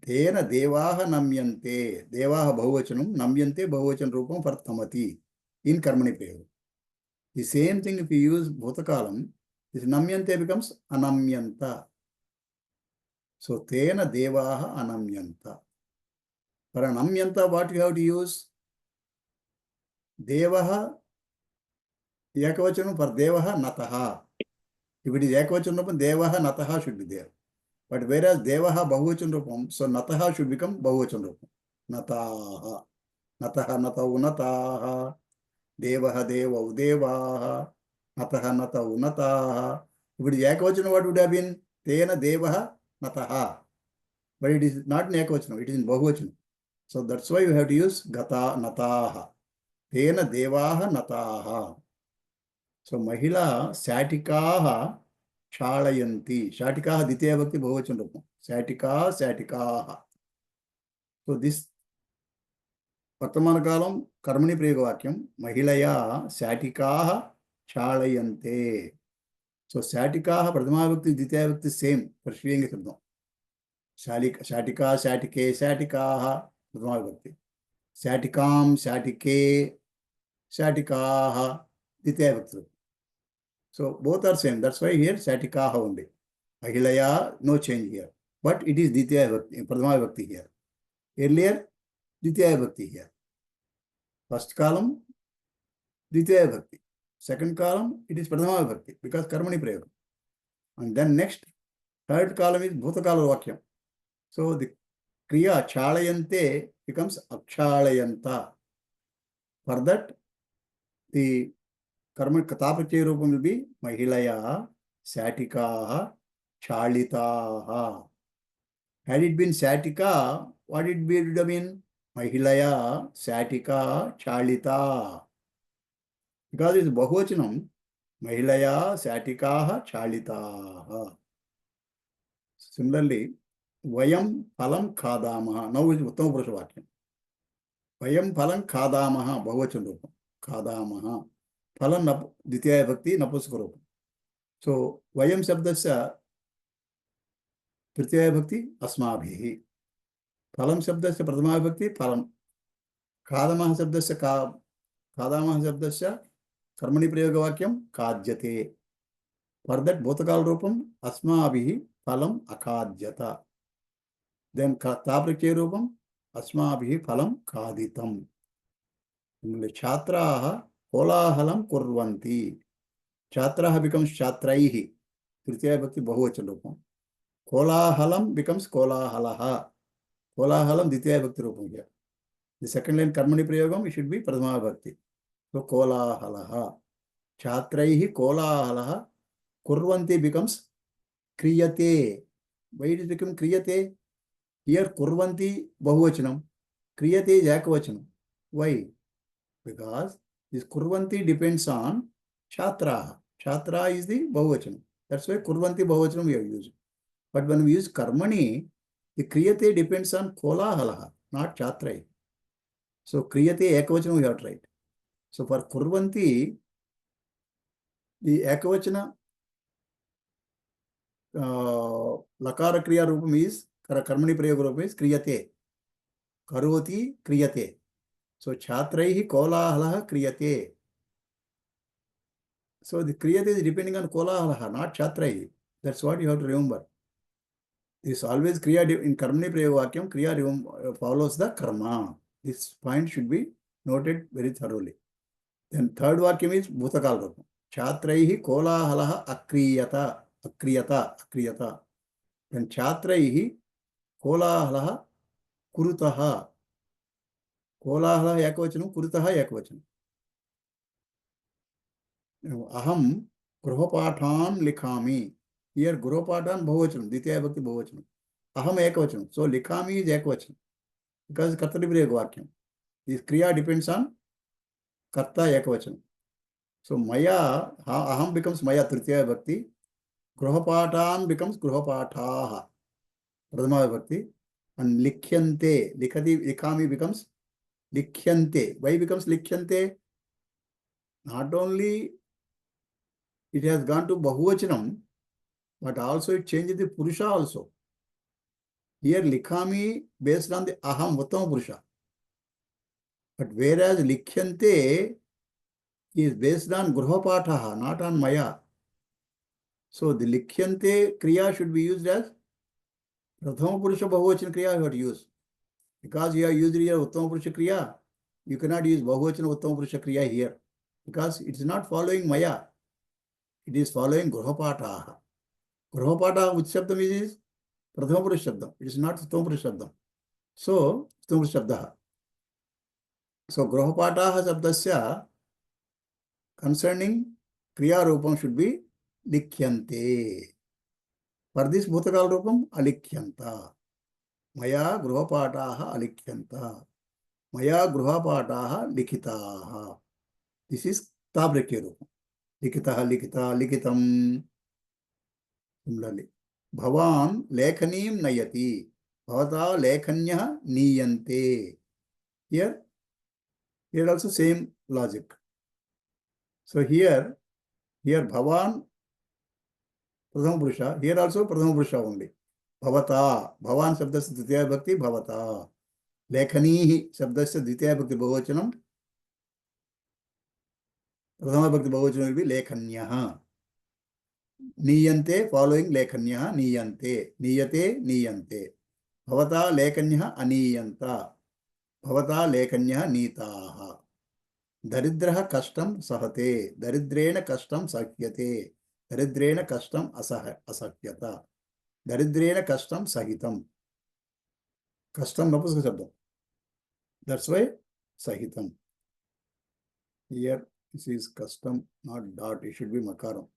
Tena Devaha Namyante. Devaha Bahuvachanam. Namyante Bahuvachan Rupam Vartamati. In Karmani Prayoga. The same thing if you use Bhutakalam, this Namyante becomes Anamyanta. So, Tena Devaha Anamyanta. For Anamyanta, what you have to use? Devaha Ekavachanam for Devaha Nataha. If it is Ekavachan Rupam, Devaha Nataha should be there. But whereas Devaha Bahuvachan Rupam, so Nataha should become Bahuvachan Rupam. Nataha. Nataha Natau Nataha. Devaha Devau Devaha. Nataha Natau Nataha. If it is Ekavachan, what would have been? Tena Devaha Nataha. But it is not in Ekavachan, it is in Bahuvachan. So that's why you have to use Gata Nataha. Tena Devaha Nataha. So Mahila Satikaha Chalayanti. Satikaha Ditya Bhakti Bahuvachan Rupam. Satika Satikaha. So this Vartamana Kalam Karmani Prayoga Vakyam Mahilaya Satikaha Chalayante. So Satikaha Pradama Bhakti Ditya Bhakti same for Shrilinga Sabdam. Satika Satike Satikaha Pradama Bhakti. Satikam Satike Satikaha Ditya Bhakti. So both are same. That's why here Satikaha only. Ahilaya, no change here. But it is Ditya Bhakti, Pradama Bhakti here. Earlier, Ditya Bhakti here. First column, Ditya Bhakti. Second column, it is Pradama Bhakti because Karmani Prayoga. And then next, third column is Bhutakala Vakyam. So the Kriya Chalayante becomes Akshalayanta. For that, the Karma Katapachya Rupam will be Mahilaya, Satikaha, Chalitaha. Had it been Satika, what it would have been? Mahilaya, Satika, Chalita. Because it's Bahuvachanam, Mahilaya, Satikaha, Chalitaha. Similarly, Vayam Phalam Khadamaha. Now is Uttama Purusha Vakyam. Vayam Phalam Khadamaha, Bahuvachan Rupam. Khadamaha. Phalam Ditya Bhakti Napusaka Rupam. So, Vayam Sabdasya Tritiya Bhakti Asmabhihi. Phalam Sabdasya Pradama Bhakti Phalam. Khadamaha Sabdasya Khadamaha Sabdasya Karmani Prayoga Vakyam Kadyate. For that Bhutakal Rupam Asmabhihi Phalam Akadyata. Then Tapratyaya Rupam Asmabhihi Phalam Kaditam. Chatraha Kolahalam Kurvanti. Chatraha becomes Chatraihi. Tritiya Bhakti Bahuvachan Rupam. Kolahalam becomes Kolahalaha. Kolahalam Ditya Bhakti Rupam here. The second line Karmani Prayogam, it should be Pradama Bhakti. So Kolahalaha. Chatraihi Kolahalaha. Kurvanti becomes Kriyate. Why it is become Kriyate? Here Kurvanti Bahuvachanam. Kriyate is Ekavachanam. Why? Because this Kurvanti depends on Chatra. Chatra is the Bahuvachanam. That's why Kurvanti Bahuvachanam we have used. But when we use Karmani, the Kriyate depends on Kolahalaha, not Chatrai. So Kriyate Ekavachanam we have to write. So for Kurvanti, the Ekavachana Lakara Kriya Rupam is, Karmani Prayoga Rupam is Kriyate. Karoti Kriyate. So Chatraihi Kolahalaha Kriyate. So the Kriyate is depending on Kolahalaha, not Chatraihi. That's what you have to remember. This always Kriya in Karmani Prayoga Vakyam, Kriya follows the Karma. This point should be noted very thoroughly. Then third Vakyam is Bhutakal Rupam. Chatraihi Kolahalaha Akriyata. Akriyata. Then Chatraihi Kolahalaha Kurutaha. Kolahalaha Ekavachanam, Kurutaha Ekavachanam. Aham Gruhapathan Likhami. Here Gruhapathan Bahuvachanam, Ditya Bhakti Bahuvachanam. Aham Ekavachanam. So Likhami is Ekavachanam. Because Kartari Prayoga Vakyam. This Kriya depends on Karta Ekavachanam. So Maya, Aham becomes Maya Tritiya Bhakti. Gruhapatan becomes Gruhapataha. Pradama Bhakti. And Likhyante, Likhami becomes Likhyante. Why becomes Likhyante? Not only it has gone to Bahuvachanam, but also it changes the Purusha also. Here Likhami based on the Aham Uttama Purusha. But whereas Likhyante is based on Gruhapataha, not on Maya. So the Likhyante Kriya should be used as Prathama Purusha Bahuvachan Kriya you have to use. Because you have used here Uttama Purusha Kriya, you cannot use Bahuvachan Uttama Purusha Kriya here. Because it is not following Maya. It is following Gruhapataha. Gruhapataha, which Shabdam is Prathama Purusha Shabdam. It is not Uttama Purusha Shabdam. So, Uttama Purusha Shabdaha. So, Gruhapataha Shabdasya concerning Kriya Rupam should be Likhyante. For this Bhutakal Rupam, Alikhyanta. Maya Gruhapataha Alikhyanta. Maya Gruhapataha Likhitaha. This is Tabrakya Rupam. Likita, Likitam. Similarly, Bhavan Lekhanim Nayati. Bhavata Lekhanya Niyante. Here also same logic. So here Bhavan Pradhama Purusha, here also Pradhama Purusha only. Bhavata, Bhavan Shabdasya Ditya Bhakti Bhavata. Lekhanihi Shabdasya Ditya Bhakti Bahuvachanam. Pradhama Bhakti Bahuvachanam will be Lekhanyaha. Niyante following Lekhanyaha, Niyante. Niyate, Niyante. Bhavata Lekhanyaha Aniyanta. Bhavata Lekhanyaha Nitaha. Daridraha Kashtam Sahate. Daridrena Kashtam Sakyate. Daridrena Kashtam Asakyata. Daridrena Kashtam Sahitam. Kashtam Napuska Shabdam. That's why Sahitam. Here this is Kashtam, not dot. It should be Makaram.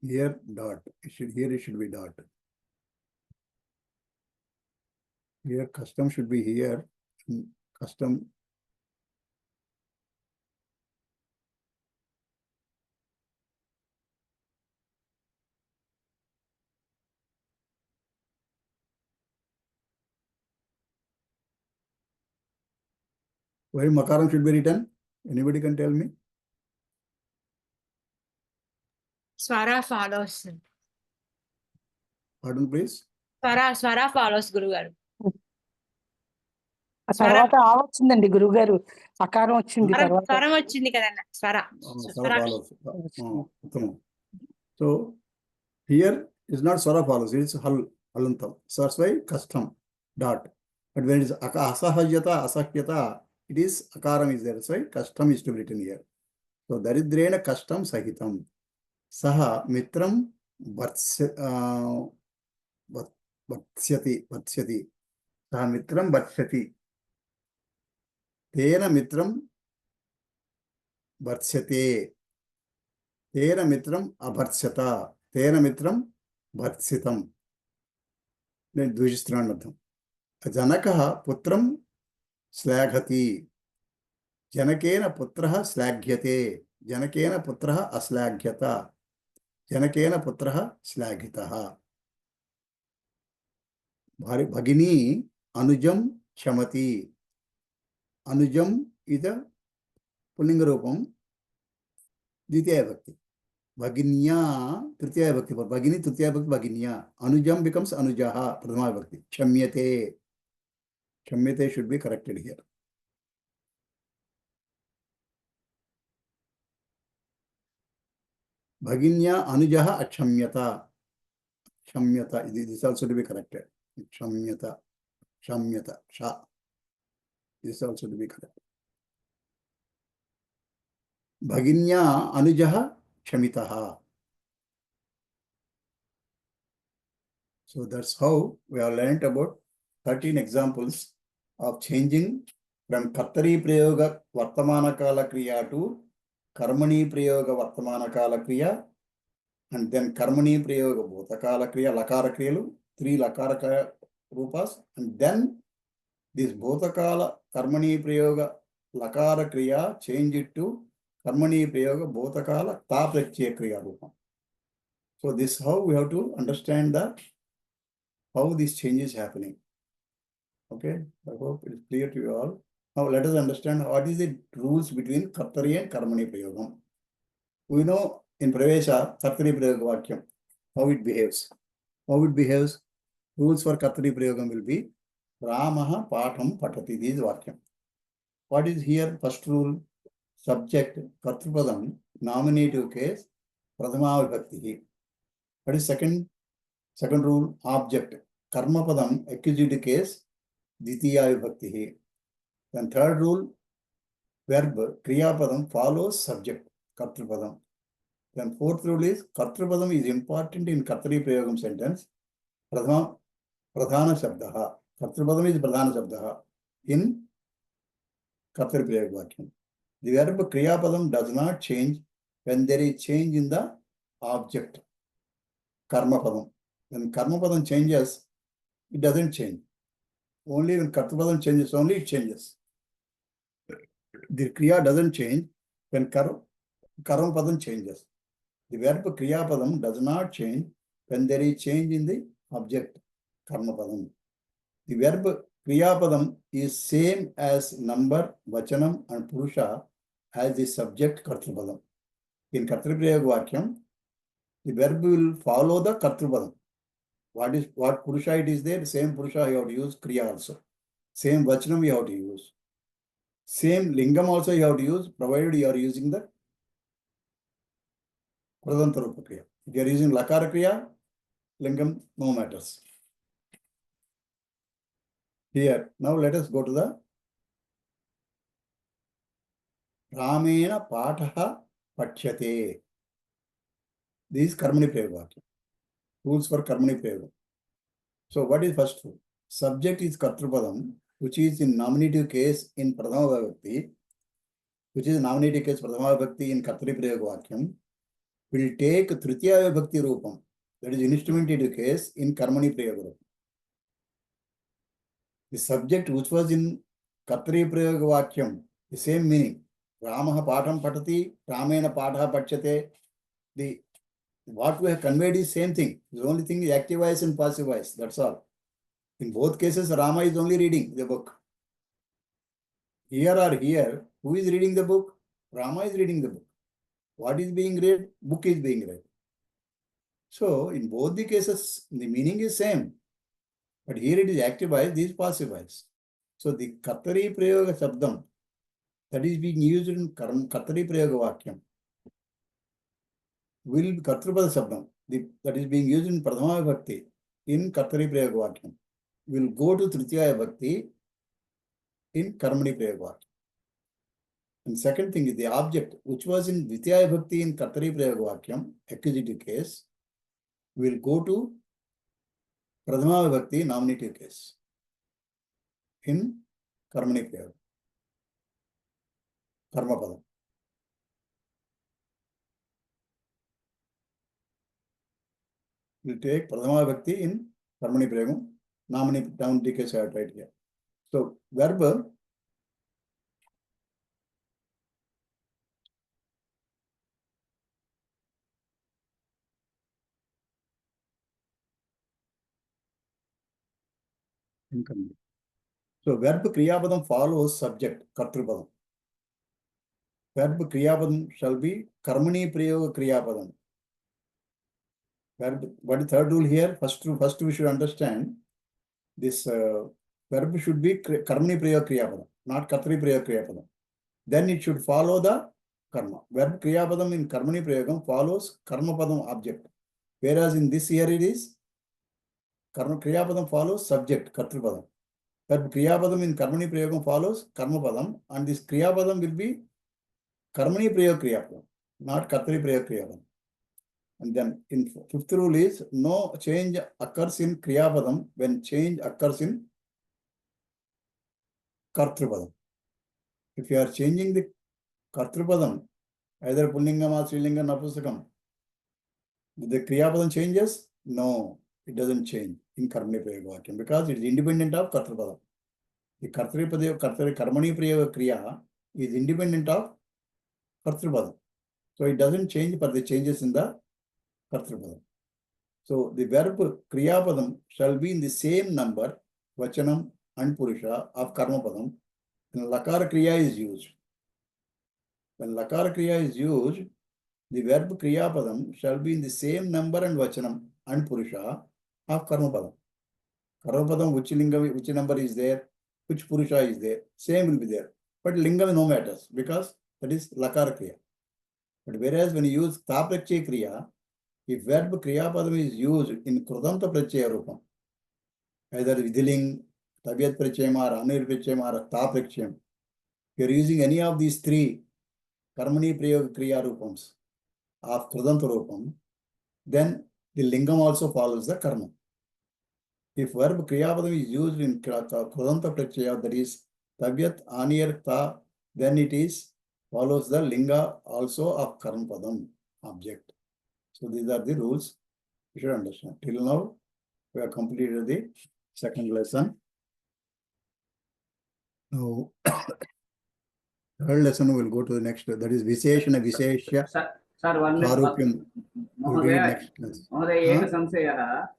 Here dot. Here it should be dot. Here custom should be here. Custom. Where Makaram should be written? Anybody can tell me? Swara follows. Pardon, please. Swara follows, Guru Garu. తర్వాత ఆ వచ్చిందండి గురువు గారు అకారం వచ్చింది స్వరం తర్వాత స్వరం వచ్చింది కదన్న Swara follows. Uttamam. So here is not Swara follows, it is Halantam. So that's why custom dot. But when it is Asahajyata, Asahyata, it is Akaram is there. That's why custom is to be written here. So Daridrena custom Sahitam. Saha Mitram Vatsyati. Saha Mitram Vatsyati. Tena Mitram Vatsyate. Tena Mitram Abharsyata. Tena Mitram Bharsitam. Then Dvijistranadham. Janakaha Putram Slaghati. Janakena Putraha Slagyate. Janakena Putraha Aslagyata. Janakena Putraha Slaghitaha. Bhagini Anujam Shamati. Anujam is a Pullinga Rupam. Ditya Bhakti. Bhaginya Tritiya Bhakti. Bhagini Tritiya Bhakti Bhaginya. Anujam becomes Anujaha Pradhama Bhakti. Shamyate. Shamyate should be corrected here. Bhaginya Anujaha Akshamyata. Shamyata. This also to be corrected. Shamyata. Shamyata. Sha. This also to be corrected. Bhaginya Anujaha Shamitaha. So that's how we have learnt about 13 examples of changing from Kartari Prayoga Vartamana Kala Kriya to Karmani Prayoga Vartamana Kala Kriya, and then Karmani Prayoga Bhutakala Kriya, Lakara Kriyalu, 3 Lakara Kriya Rupas, and then this Bhutakala Karmani Prayoga Lakara Kriya change it to Karmani Prayoga Bhutakala Taprachya Kriya Rupa. So this is how we have to understand that how this change is happening. Okay, I hope it is clear to you all. Now let us understand what is the rules between Kartari and Karmani Prayogam. We know in Pravesha, Kartari Prayoga Vakyam, how it behaves. How it behaves, rules for Kartari Prayogam will be Ramaha Patham Patati, this is Vakyam. What is here? First rule, subject, Kartrupadam, nominative case, Pradhama Vibhakti. What is second rule, object, Karma Padam, accusative case, Ditiya Vibhakti. Then third rule, verb, Kriya Padam follows subject, Kartrupadam. Then fourth rule is, Kartrupadam is important in Kartari Prayogam sentence, Pradhana Shabdaha. Kartrupadam is Pradhana Shabdaha in Kartari Prayogam Vakyam. The verb Kriya Padam does not change when there is change in the object, Karma Padam. When Karma Padam changes, it doesn't change. Only when Kartrupadam changes, only it changes. The Kriya doesn't change when Karma Padam changes. The verb Kriya Padam does not change when there is change in the object, Karma Padam. The verb Kriya Padam is same as number, Vachanam and Purusha as the subject, Kartrupadam. In Kartari Prayoga Vakyam, the verb will follow the Kartrupadam. What Purusha it is there, same Purusha you have to use, Kriya also. Same Vachanam you have to use. Same Lingam also you have to use, provided you are using the Pradanta Rupa Kriya. If you are using Lakara Kriya, Lingam, no matters. Here, now let us go to the Ramena Pataha Pachyate. This is Karmani Prayoga. Rules for Karmani Prayoga. So what is first rule? Subject is Kartrupadam, which is in nominative case in Pradhama Vibhakti, which is nominative case Pradhama Vibhakti in Kartari Prayoga Vakyam, will take Tritiya Vibhakti Rupam, that is instrumentative case in Karmani Prayoga Rupam. The subject which was in Kartari Prayoga Vakyam, the same meaning. Ramaha Patham Patati, Ramena Patha Pachyate. What we have conveyed is same thing. The only thing is active voice and passive voice. That's all. In both cases, Rama is only reading the book. Here or here, who is reading the book? Rama is reading the book. What is being read? Book is being read. So, in both the cases, the meaning is same. But here it is active voice, this is passive voice. So the Kartari Prayoga Shabdam that is being used in Kartari Prayoga Vakyam will be Kartrupada Shabdam that is being used in Pradhama Bhakti in Kartari Prayoga Vakyam will go to Tritiya Bhakti in Karmani Prayoga Vakyam. And second thing is the object which was in Dvitiya Bhakti in Kartari Prayoga Vakyam, accusative case, will go to Pradhama Bhakti nominative case in Karmani Prayoga. Karma Padam. We'll take Pradhama Bhakti in Karmani Prayagam, nominative case I have right here. So, verb in Karmani. So, verb Kriyapadam follows subject, Kartrupadam. Verb Kriyapadam shall be Karmani Prayoga Kriyapadam. Verb, what is the third rule here? First we should understand this verb should be Karmani Prayoga Kriyapadam, not Kartari Prayoga Kriyapadam. Then it should follow the karma. Verb Kriyapadam in Karmani Prayagam follows Karma Padam object. Whereas in this here it is Kriyapadam follows subject, Kartrupadam. Verb Kriyapadam in Karmani Prayagam follows Karma Padam, and this Kriyapadam will be Karmani Prayoga Kriyapadam, not Kartari Prayoga Kriyapadam. And then in fifth rule is no change occurs in Kriyapadam when change occurs in Kartrupadam. If you are changing the Kartrupadam, either Pullingam or Strilingam or Napusakam, the Kriyapadam changes? No, it doesn't change in Karmani Prayoga Vakyam because it is independent of Kartrupadam. The Karmani Prayoga Kriya is independent of Kartrupadam. So it doesn't change for the changes in the Kartrupadam. So the verb Kriyapadam shall be in the same number, Vachanam and Purusha of Karmapadam, when Lakara Kriya is used. When Lakara Kriya is used, the verb Kriyapadam shall be in the same number and Vachanam and Purusha of Karmapadam. Karmapadam, which number is there, which Purusha is there, same will be there. But Lingam no matters because that is Lakara Kriya. But whereas when you use Taprache Kriya, if verb Kriyapadam is used in Krudanta Prachaya Rupam, either Vidiling, Tabiat Prachayam or Anir Prachayam or Taprachayam, you are using any of these three Karmani Prayoga Kriya Rupams of Krudanta Rupam, then the Lingam also follows the Karma. If verb Kriyapadam is used in Krudanta Prachaya, that is Tabiat, Anir, Ta, then it is follows the Linga also of Karmapadam object. So these are the rules you should understand. Till now, we have completed the second lesson. Now, third lesson we will go to the next, that is Visheshana Visheshya Sir, one Sarupyam. We'll read next class. Mahodaya, Samsayah.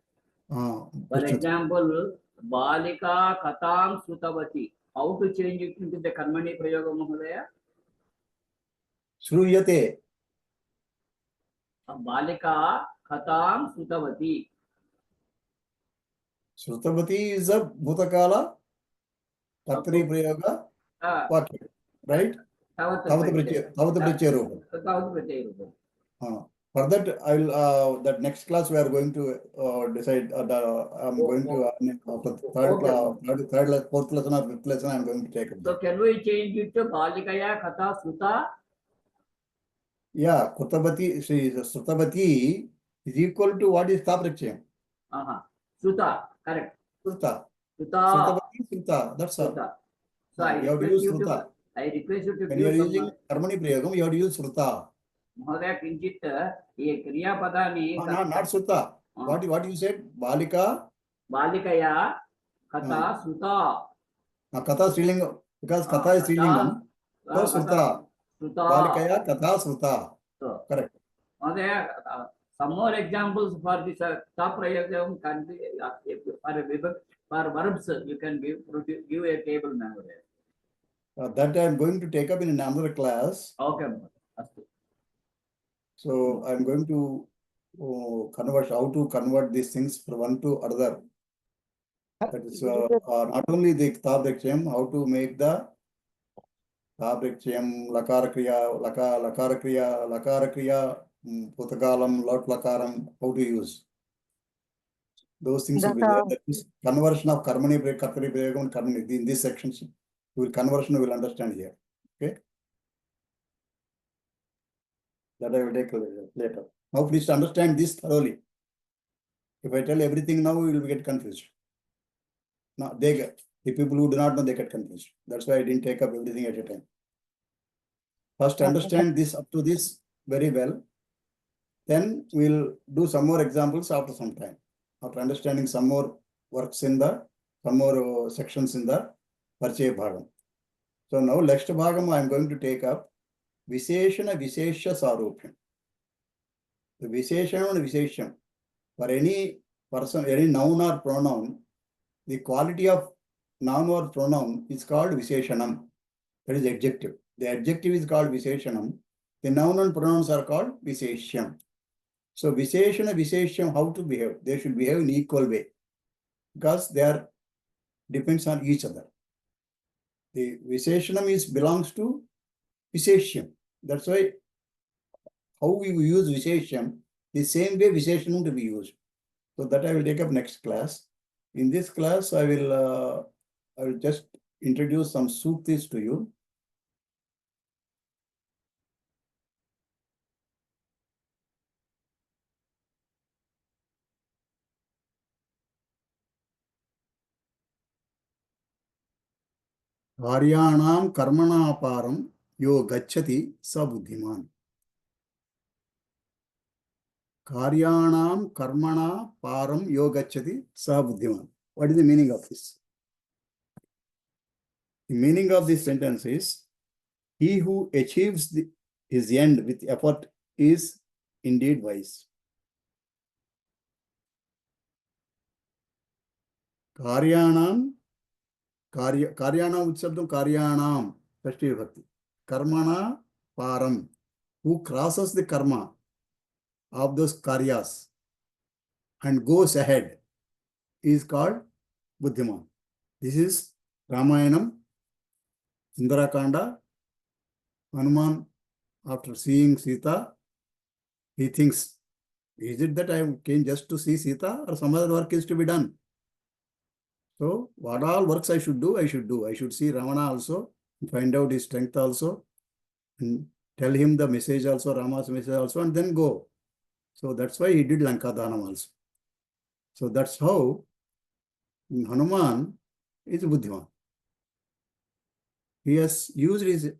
For example, Balika Katam Sutavati. How to change it into the Karmani Prayoga, Mahodaya? Shruyate. Balika Katam Sutavati. Srutavati is a Bhutakala Kartari Prayoga Vakya, right? Tavata Pratyaya Rupam. For that, I will that next class we are going to decide. I'm going to fourth lesson or fifth lesson. I'm going to take it. So can we change it to Balikaya Kata Suta? Yeah, Kutabati, Srutavati is equal to what is Taprachayam? Suta, correct. Sruta. Suta. Srutavati, Sruta. That's all. Suta. So I You have to use Sruta. request you to When you are give using Karmani Prayagam, you have to use Sruta. Mahodaya Kinchit, ye Kriya Padani. Not Sruta. What you said? Balika. Balikaya Kata Suta. Kata Srilingam. Because Kata is Srilingam. So Sruta. Balikaya Kata Sruta. Correct. Mahodaya, some more examples for this top prayagam can be for verbs you can give a table now. That I am going to take up in another class. Okay. So I am going to convert how to convert these things from one to other. That is not only the Tabrakshayam, how to make the Tabrakshayam, Lakara Kriya, Lakara Kriya, Putakalam, Lot Lakaram, how to use. Those things will be there. That is conversion of Karmani, Kartari, Pregam, and Karmani. In this section, conversion we will understand here. Okay. That I will take later. Now please understand this thoroughly. If I tell everything now, you will get confused. Now the people who do not know, they get confused. That's why I didn't take up everything at a time. First understand this up to this very well. Then we'll do some more examples after some time. After understanding some more works in the, some more sections in the Parchaya Bhagam. So now next Bhagam I am going to take up Visheshana Vishesha Sarupyam. The Visheshana and Vishesham. For any person, any noun or pronoun, the quality of noun or pronoun is called Visheshanam. That is adjective. The adjective is called Visheshanam. The noun and pronouns are called Visheshyam. So Visheshana, Visheshyam, how to behave? They should behave in equal way because they are depends on each other. The Visheshanam belongs to Visheshyam. That's why how we use Visheshyam, the same way Visheshanam to be used. So that I will take up next class. In this class, I will just introduce some suktis to you. Karyanam karmana param yo gacchati sa buddhiman. Karyanam karmana param yo gacchati sa buddhiman. What is the meaning of this? The meaning of this sentence is, he who achieves his end with effort is indeed wise. Karyanam, Karyanam Utsabdam Karyanam, Pashti Bhakti. Karmana param, who crosses the karma of those karyas and goes ahead, is called Buddhiman. This is Ramayanam, Sundarakanda. Hanuman, after seeing Sita, he thinks, is it that I came just to see Sita or some other work is to be done? So, what all works I should do, I should do. I should see Ravana also, find out his strength also, and tell him the message also, Rama's message also, and then go. So, that's why he did Lankadhanam also. So, that's how Hanuman is Buddhiman. He has used his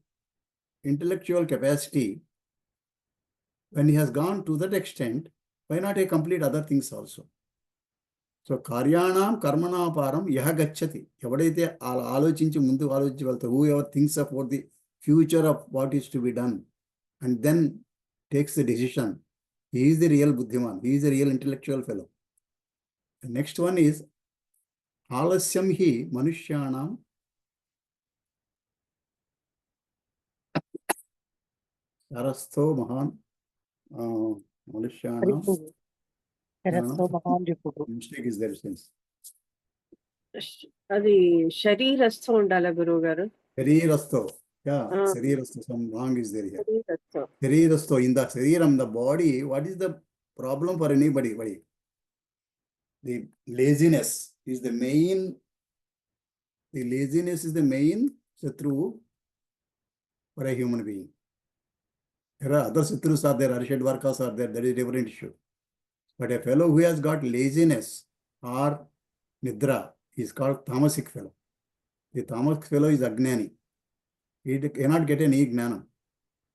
intellectual capacity. When he has gone to that extent, why not he complete other things also? So, Karyanam karmana param yaha gacchati. Evadaithe alochinchi mundu alochi valta, whoever thinks about the future of what is to be done and then takes the decision, he is the real Buddhiman. He is the real intellectual fellow. The next one is Alasyam hi manushyanam Sarastho Mahan Manushyanam. Mistake is there since. అది శరీరస్థ ఉండాలా గురువు గారు. Sharirastho. Yeah, Sharirastho. Some wrong is there here. శరీరస్థ. Sharirastho. In the Shariram, the body, what is the problem for anybody? The laziness is the main. The laziness is the main Satru for a human being. There are other Satrus are there, Arshad Varkas are there, that is a different issue. But a fellow who has got laziness or Nidra is called Tamasic fellow. The Tamasic fellow is Agnani. He cannot get any Gnanam.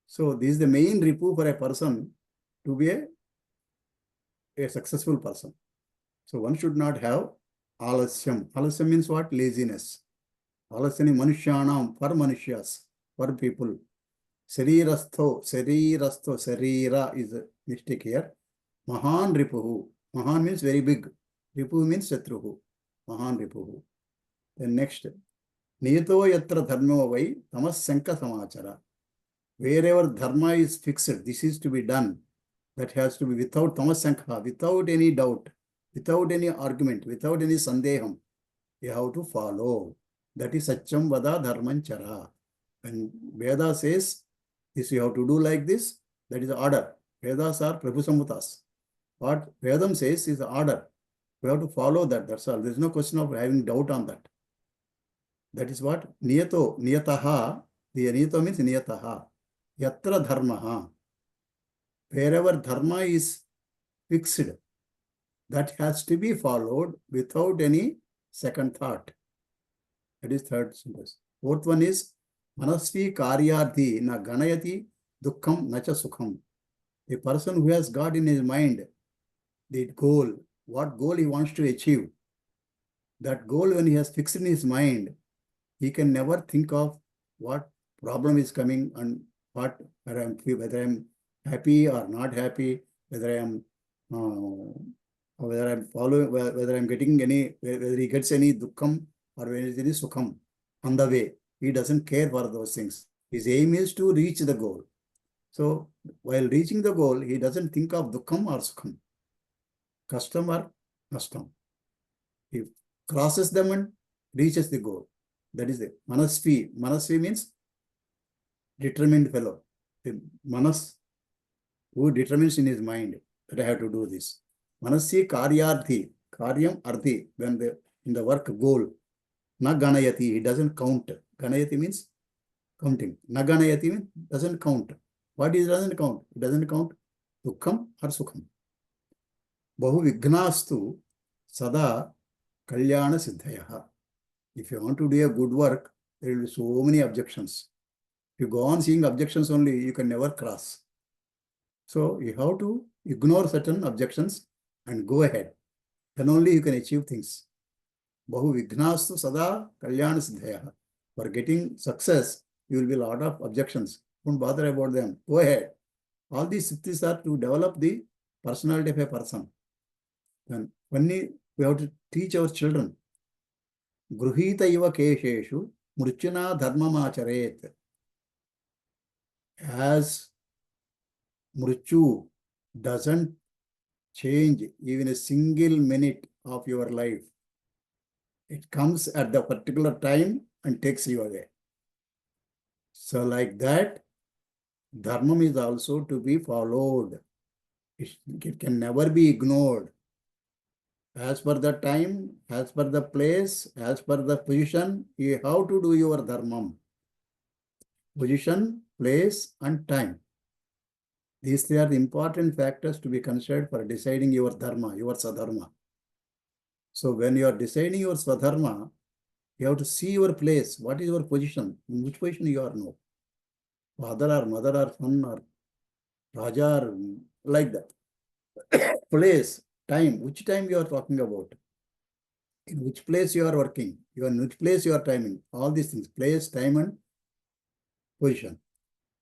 So this is the main ripu for a person to be a successful person. So one should not have Alasyam. Alasyam means what? Laziness. Alasyam is Manushyanam, for Manushyas, for people. Sharirastho, Sharira is a mistake here. Mahan Ripuhu. Mahan means very big. Ripuhu means Shatruhu. Mahan Ripuhu. Then next. Niyato yatra dharma vai tamasyanka samachara. Wherever dharma is fixed, this is to be done. That has to be without tamasyanka, without any doubt, without any argument, without any sandeham. you have to follow. That is Satyam Vada Dharman Chara. When Veda says this you have to do like this, that is the order. Vedas are Prabhu Samhitas. What Vedam says is the order. We have to follow that. That's all. There is no question of having doubt on that. That is what Niyato, Niyataha. The Niyato means Niyataha. Yatra Dharmaha. Wherever Dharma is fixed, that has to be followed without any second thought. That is third sentence. Fourth one is Manasvi Karyarthi na Ganayati Dukkham Nacha Sukham. A person who has got in his mind the goal, what goal he wants to achieve, that goal when he has fixed in his mind, he can never think of what problem is coming and what whether I'm happy or not happy, whether I'm following, whether I'm getting any, whether he gets any dukkham or whether there is any sukham on the way. He doesn't care for those things. His aim is to reach the goal. So while reaching the goal, he doesn't think of dukkham or sukham, custom or nashtam. He crosses them and reaches the goal. That is the Manasvi. Manasvi means determined fellow. The Manas, who determines in his mind that I have to do this. Manasya Karyarthi, Karyam Arthi, when in the work goal. Na Ganayati, he doesn't count. Ganayati means counting. Na Ganayati means doesn't count. What is doesn't count? It doesn't count Dukkham or Sukham. Bahu Vignastu Sada Kalyana Siddhayaha. If you want to do a good work, there will be so many objections. If you go on seeing objections only, you can never cross. So you have to ignore certain objections and go ahead. Then only you can achieve things. Bahu Vignastu Sada Kalyana Siddhayaha. For getting success, you will be a lot of objections. Don't bother about them. Go ahead. All these siddhis are to develop the personality of a person. And when we have to teach our children, Gruhita iva kesheshu mrutyana dharmamacharet. As mrityu doesn't change even a single minute of your life, it comes at the particular time and takes you away. So like that, dharma is also to be followed. It can never be ignored. As per the time, as per the place, as per the position, you have to do your dharma. Position, place, and time. These three are the important factors to be considered for deciding your dharma, your sadharma. So when you are deciding your swadharma, you have to see your place. What is your position? In which position you are now? Father or mother or son or Raja or like that. Place, time, which time you are talking about? In which place you are working? In which place you are timing? All these things, place, time and position.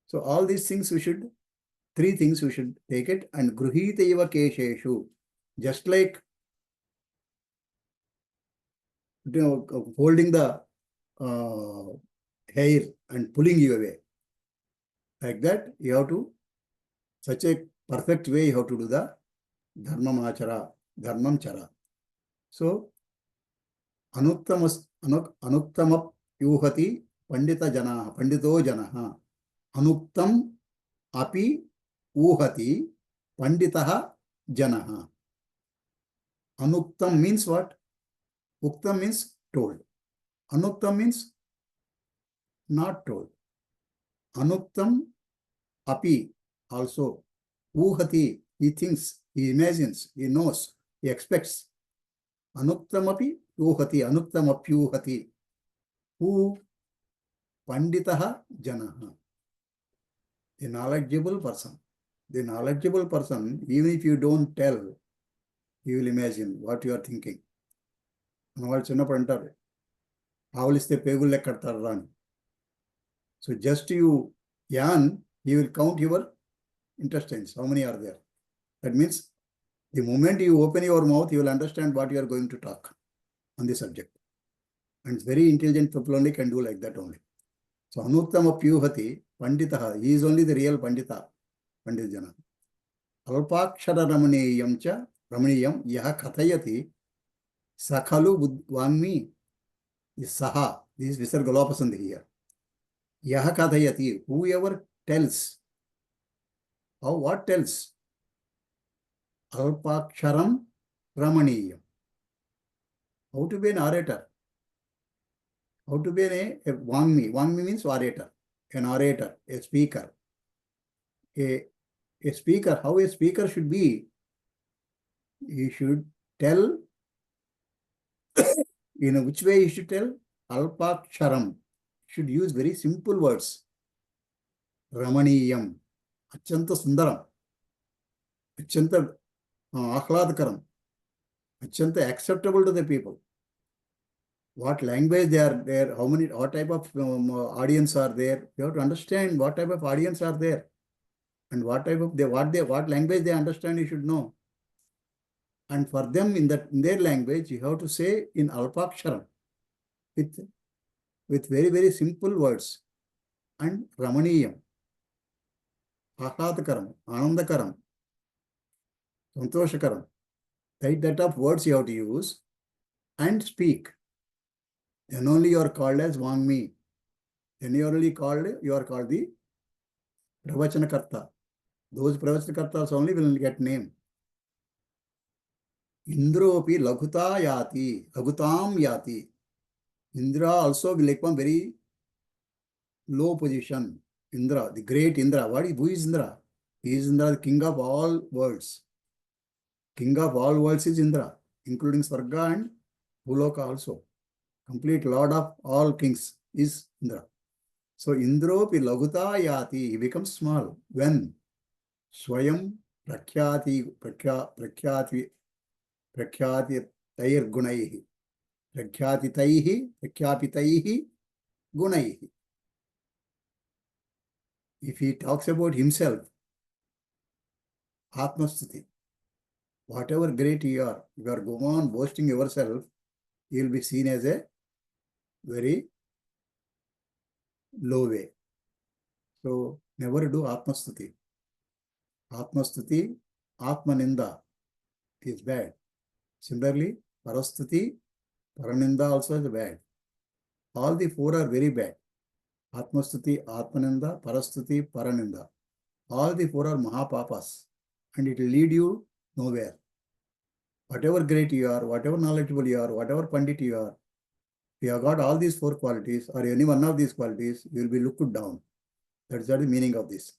So all these things three things we should take it. And gruhita eva kesheshu, just like holding the hair and pulling you away. Like that, you have to, such a perfect way, you have to do the dharmam chara. So, anuktamap yuhati pandito janaha. Anuktam api uhati panditaha janaha. Anuktam means what? Uktam means told. Anuktam means not told. Anuktam api also. Uhati, he thinks, he imagines, he knows, he expects. Anuktam api uhati, anuktam apyuhati. Who? Panditaha janaha. The knowledgeable person. The knowledgeable person, even if you don't tell, he will imagine what you are thinking. వాళ్ళు చిన్నప్పుడు అంటారు ఆవులిస్తే పేగులు కడతారు రాని. So just you yawn, you will count your intestines, how many are there. That means the moment you open your mouth, you will understand what you are going to talk on the subject. And it's very intelligent people only can do like that only. So anuttama pyuhati panditaha, he is only the real pandita, pandit jana. Alpakshara ramaniyam cha ramaniyam yaha kathayati Sakhalu Vangmi the saha, this visarga lopasandi here. Yaha kathayati, whoever tells. How, what tells? Alpaksharam ramaniyam. How to be an orator? How to be a Vangmi? Vangmi means orator, an orator, a speaker. A speaker, how a speaker should be? He should tell, in which way he should tell? Alpaksharam. Should use very simple words. Ramaniyam. Achanta sundaram. Achanta ahladakaram. Achanta acceptable to the people. What language they are there, what type of audience are there. You have to understand what type of audience are there. And what type of what language they understand, you should know. And for them in their language, you have to say in Alpaksharam with very, very simple words. And Ramaniyam, Ahladakaram, Anandakaram, Santoshakaram. That of words you have to use and speak. Then only you are called as Vangmi. Then you are called the Pravachanakarta. Those Pravachanakartas only will get name. Indropi Laguta Yati, Lagutam Yati. Indra also will become very low position. Indra, the great Indra. Who is Indra? He is Indra, the king of all worlds. King of all worlds is Indra, including Swarga and Bhuloka also. Complete lord of all kings is Indra. So Indropi Laguta Yati, he becomes small. When? Swayam Prakyati Tair Gunaihi. Prakyapitaihi Gunaihi. If he talks about himself, Atmastuti, whatever great you are, if you are going on boasting yourself, you will be seen as a very low way. So never do Atmastuti. Atmastuti, Atmaninda is bad. Similarly, Parastuti, Paraninda also is bad. All the four are very bad. Atmastuti, Atmaninda, Parastuti, Paraninda. All the four are Mahapapas. And it will lead you nowhere. Whatever great you are, whatever knowledgeable you are, whatever Pandit you are, if you have got all these four qualities or any one of these qualities, you will be looked down. That's the meaning of this.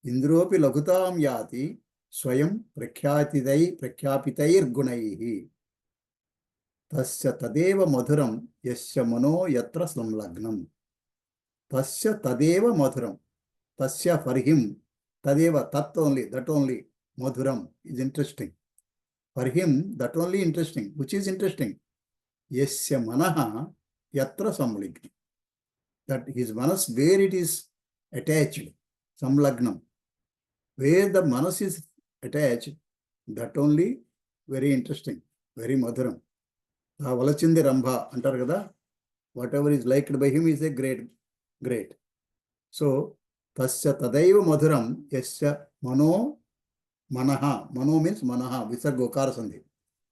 Indropi Lagutam Yati Swayam Prakyapitair Gunaihi. Tasya Tadeva Madhuram Yasya Mano Yatra Samlagnam. Tasya Tadeva Madhuram. Tasya for him. Tadeva, that only. Madhuram is interesting. For him, that only interesting. Which is interesting? Yasya Manaha Yatra Samlagnam. That his manas, where it is attached, Samlagnam. Where the manas is attached, that only very interesting, very Madhuram. Valachindi Rambha antar kada. Whatever is liked by him is a great. So, Tasya Tadaiva Madhuram Yasya Mano Manaha. Mano means Manaha, Visarga Okara Sandhi.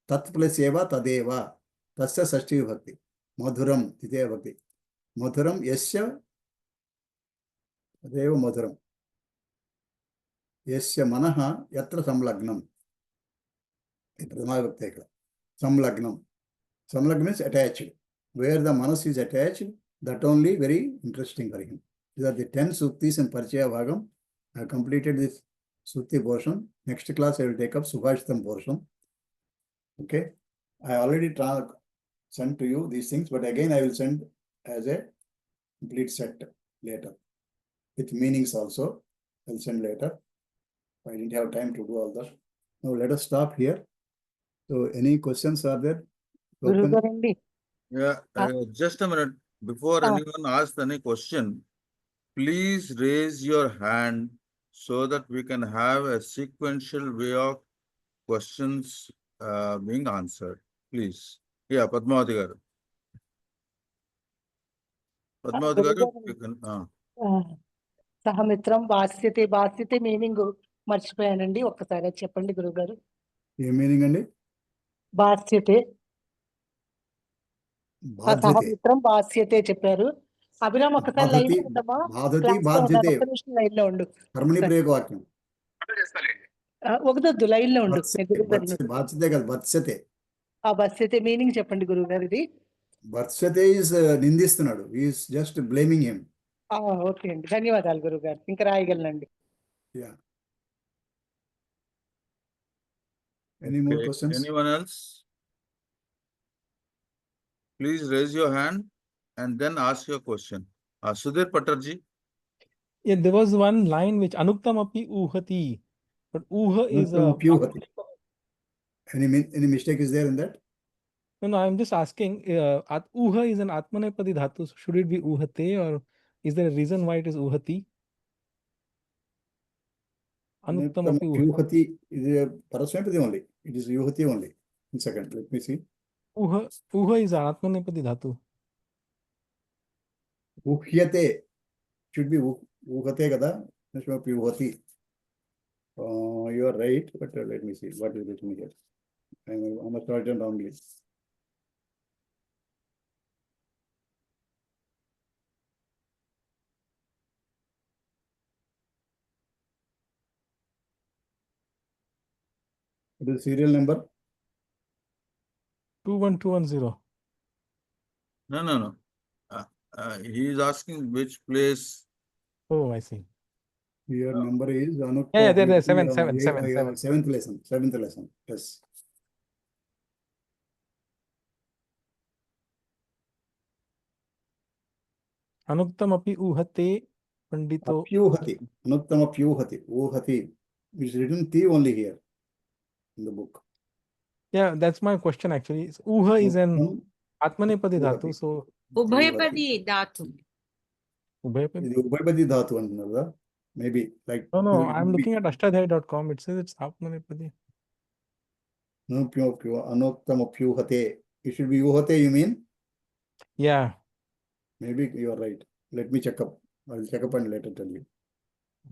Tat plus Eva Tadeva. Tasya Sashti Vibhakti. Madhuram Titya Vibhakti. Madhuram Yasya Tadaiva Madhuram. Yasya Manaha Yatra Samlagnam. Samlagnam. Samlagnam is attached. Where the manas is attached, that only very interesting for him. These are the 10 suktis in Parichaya Bhagam. I have completed this sukti portion. Next class I will take up Subhashitam portion. Okay. I already sent to you these things, but again I will send as a complete set later. With meanings also. I will send later. I didn't have time to do all that. Now let us stop here. So any questions are there? Open. గురుగారండి Yeah, just a minute. Before anyone asks any question, please raise your hand so that we can have a sequential way of questions being answered. Please. Yeah, Padmavati garu. Padmavati garu, you can. సహమిత్రం బాస్యతే meaning మర్చిపోయానండి, ఒక్కసారి చెప్పండి గురుగారు. A meaning అండి? బాస్యతే బాధ్యతే సహమిత్రం బాస్యతే చెప్పారు. అభిరామ్ ఒకసారి లైన్ బాధతి లో ఉండమ్మా. బాధతి క్లాస్ లో ఉన్నాను. బాధ్యతే ఒక్క నిమిషం లైన్ లో ఉండు. కర్మణి ప్రయోగవాక్యం ఒకదొద్దు లైన్ లో ఉండు. బత్సతే గురువు గారిని. బాధ్యతే కదా బత్సతే ఆ బాస్యతే మీనింగ్ చెప్పండి గురువు గారు ఇది. బత్సతే ఇస్ నిందిస్తున్నాడు, is just blaming him. Okay అండి, ధన్యవాదాలు గురువు గారు. ఇంకా రాయగలనండి. Yeah any more Okay. Questions? Anyone else? Please raise your hand and then ask your question. Sudhir Patarji. Yeah, there was one line which Anuktam api uhati, but uha is a. Any mistake is there in that? No, I'm just asking. Uha is an atmanepadi dhatu. So should it be uhate, or is there a reason why it is uhati? Anuktam api uhati. Yuhati is a parasmapadi only. It is yuhati only. In second, let me see. Uha is an atmanepadi dhatu. Uhyate should be uhate kada. Yuhati. You are right, but let me see what is written here. I must write it wrongly. What is the serial number? 21210. No. He is asking which place. Oh, I see. Your number is Anukta. Yeah, there, seven. Seventh lesson. Yes. Anuktam api uhate pandito. Apyuhati. Anuktam apyuhati. Uhati. It's written T only here in the book. Yeah, that's my question actually. Uha is an atmanepadi dhatu. So Ubhayapadi dhatu. ubhayapadi. Is Ubhayapadi dhatu another? Maybe like. No, I'm looking at ashtadhyayi.com. It says it's atmanepadi. No, pure. Anuktam apyuhate. It should be uhate, you mean? Yeah. Maybe you are right. Let me check up. I'll check up and later tell you.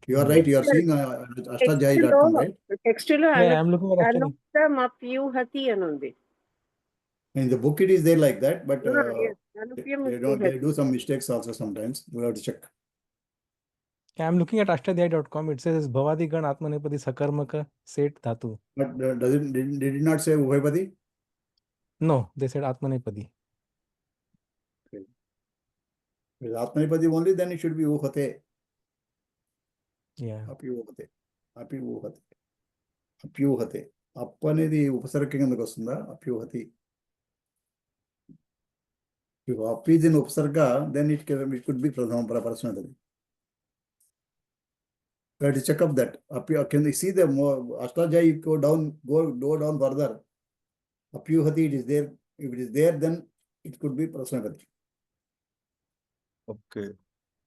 You are right. You are seeing ashtadhyayi.com, right? Text lo Yeah, I'm looking at ashtadhyayi. Anuktam apyuhati అని ఉంది. In the book, it is there like that, but Yes, Anupyam is they do some mistakes also sometimes. We have to check. Yeah, I'm looking at ashtadhyayi.com. It says Bhavadi Gan Atmanepadi Sakarmaka Set Dhatu. But did it not say Ubhayapadi? No, they said Atmanepadi. If it's Atmanepadi only, then it should be Uhate. Yeah. Apyuhate. Apyuhate. Appa అనేది ఉపసర్గ కిందకు వస్తుందా? అప్యూహతి. If up is in upsarga, then it could be personality. We have to check up that. Can you see the more Ashtadhyayi go down further? Apyuhati, it is there. If it is there, then it could be personality. Okay.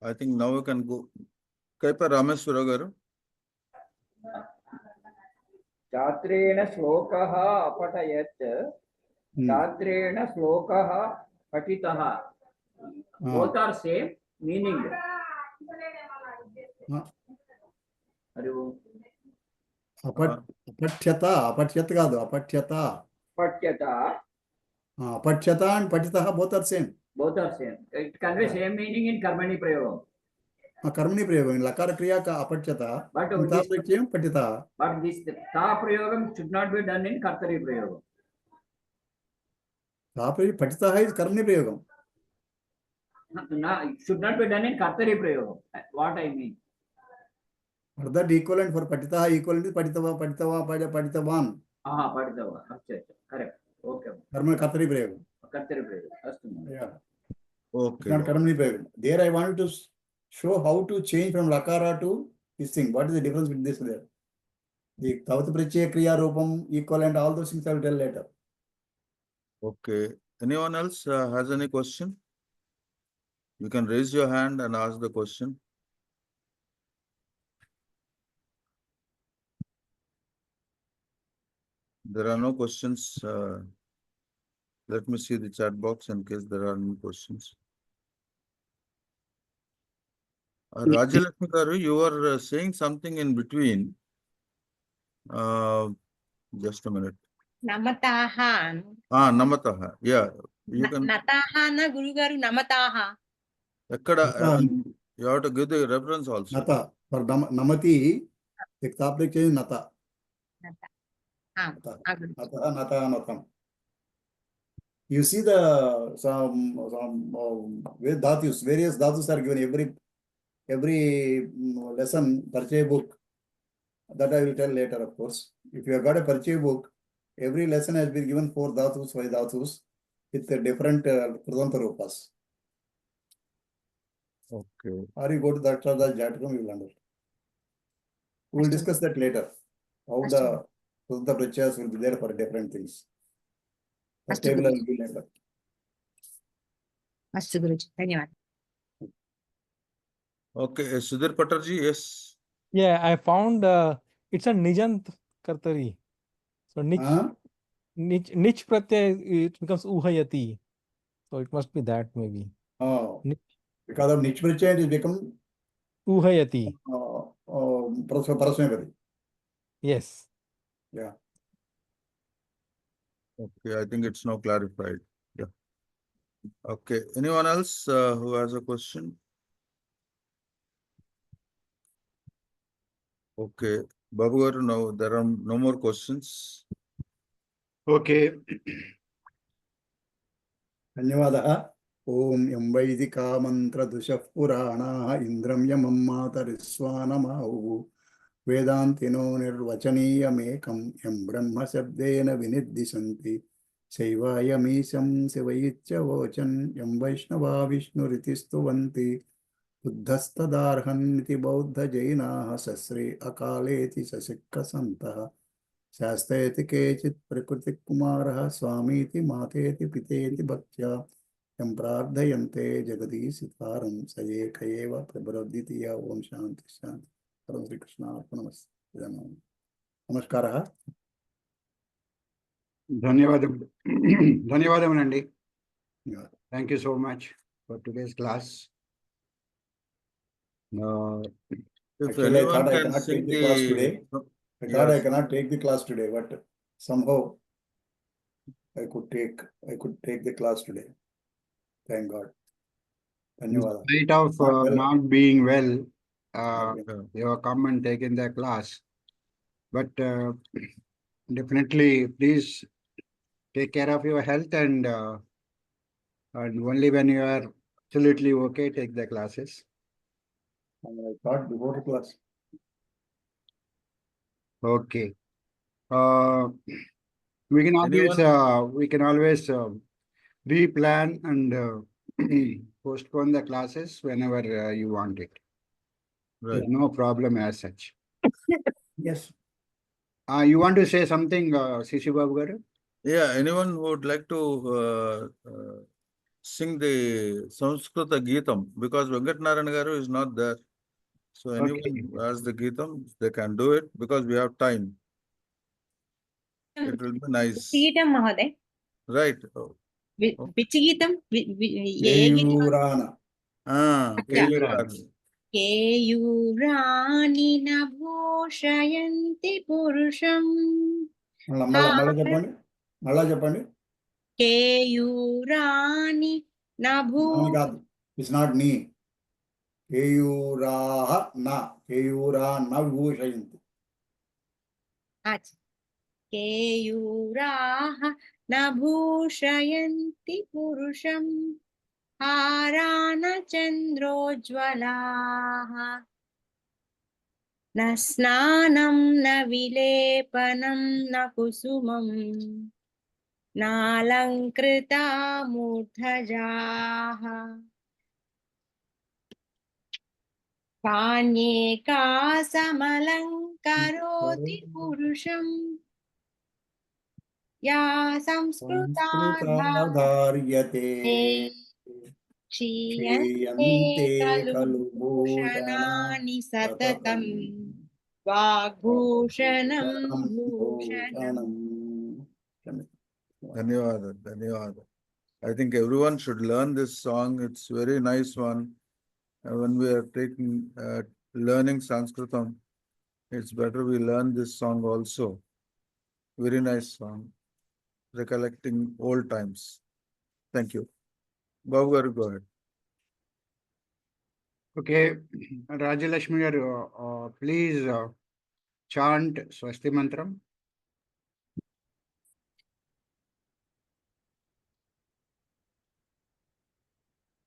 I think now we can go. Kaipa Rameswara garu. Chatreena shlokaha apatayat. Chatreena shlokaha patitaha. Both are same meaning. Apathyata and patitaha both are same. Both are same. It conveys same meaning in karmani prayogam. Karmani prayogam in lakara kriya ka apathyata. But patita. But this ta prayogam should not be done in kartari prayogam. Patitaha is karmani prayogam. No, it should not be done in kartari prayogam. What I mean. But that equivalent for patitaha equivalent is patitavan. Patitava. Correct. Okay. Kartari prayogam. Yeah. Okay. Not karmani prayogam. There I wanted to show how to change from lakara to this thing. What is the difference with this there? The Tavata Prachaya Kriya Rupam equivalent, all those things I will tell later. Okay. Anyone else has any question? You can raise your hand and ask the question. There are no questions. Let me see the chat box in case there are any questions. Rajalakshmi garu, you were saying something in between. Just a minute. Namataha. Namataha. Yeah. You can, నతాహ నా గురుగారు నమతాహ. ఎక్కడ, Nata. you have to give the reference also. Nata. For Namati, the topic is Nata. నత. ఆ, Nata. ఆ Guruji. Nata, Nata, Natam. You see some with dhatus, various dhatus are given every lesson, Parichay book. That I will tell later, of course. If you have got a Parichay book, every lesson has been given 4 dhatus, 5 dhatus with the different Krudanta Rupas. Okay. Or you go to that Jatakam, you will understand. We will discuss that later. How the Krudanta Prachayas will be there for different things. The Astu table Guruji. will be later. అస్తు గురుజీ, ధన్యవాదాలు. Okay, Sudhir Patarji, yes. Yeah, I found it's a Nijant Kartari. So Nich Pratyay, it becomes Uhayati. So it must be that maybe. Oh, Nich, because of Nich Prachaya, it has become Uhayati. Parasmapati. Yes. Yeah. Okay, I think it's now clarified. Yeah. Okay, anyone else who has a question? Okay, Babu garu, now there are no more questions. Okay. धन्यवादः. ओम यं वैदिका मन्त्रदुषः पुराणाः इन्द्रं यमं मातरिस्वानमाहुः वेदान्तिनो निर्वचनीयमेकं यं ब्रह्मशब्देन विनिर्दिशन्ति शैवायमीशं शिवयिच्च वोचन् यं वैष्णवा विष्णुरिति स्तुवन्ति बुद्धस्तदार्हन्निति बौद्धजैनाः सस्रे अकालेति सशिक्खसन्तः शास्त्रेति केचित् प्रकृतिकुमारः स्वामीति मातेति पितेति भक्त्या यं प्रार्थयन्ते जगदीशितारं स एक एव प्रबोधिति या ओम शांति शांति सर्वं श्रीकृष्णार्पणमस्तु नमस्कारः ధన్యవాదములు ధన్యవాదములండి. Thank you so much for today's class. If Actually, I anyone thought I can cannot sing take the class today. I thought I Yes. cannot take the class today, but somehow I could take the class today. Thank God. In Dhanyawad. spite of Not well. not being well, Okay. they have come and taken their class. But definitely, please take care of your health and only when you are absolutely okay, take the classes. I thought before the class. Okay. We can always replan and postpone the classes whenever you want it. Right. There's no problem as such. Yes. You want to say something, Sisi Babu garu? Yeah, anyone who would like to sing the Samskruta Geetam, because Venkat Narayan garu is not there. So anyone who has the Geetam, they can do it because we have time. It will be nice. గీతం మహోదయ్. Right. పిచ్చి గీతం ఏ గీతం? Yurana. Keyurani. కేయూరాని నభూషయంతి పురుషం. మళ్ళా చెప్పండి. కేయూరాని It's not ni. Keyuraha na. Keyurana vibhushayanti. కేయూరాః నభూషయంతి పురుషం హారాన చంద్రోజ్వలాః న స్నానం న విలేపనం న కుసుమం నాలంకృతా మూర్ధజాః కాన్యేకా సమలంకరోతి పురుషం యా సంస్కృతాధార్యతే క్షీయంతే ఖలు భూషణాని సతతం వాగ్భూషణం Bhushanam. Dhanyawad. I think everyone should learn this song. It's very nice one. When we are learning Sanskritam, it's better we learn this song also. Very nice song, recollecting old times. Thank you. Babu garu, go ahead. Okay, Rajalakshmi garu, please chant Swasti Mantram.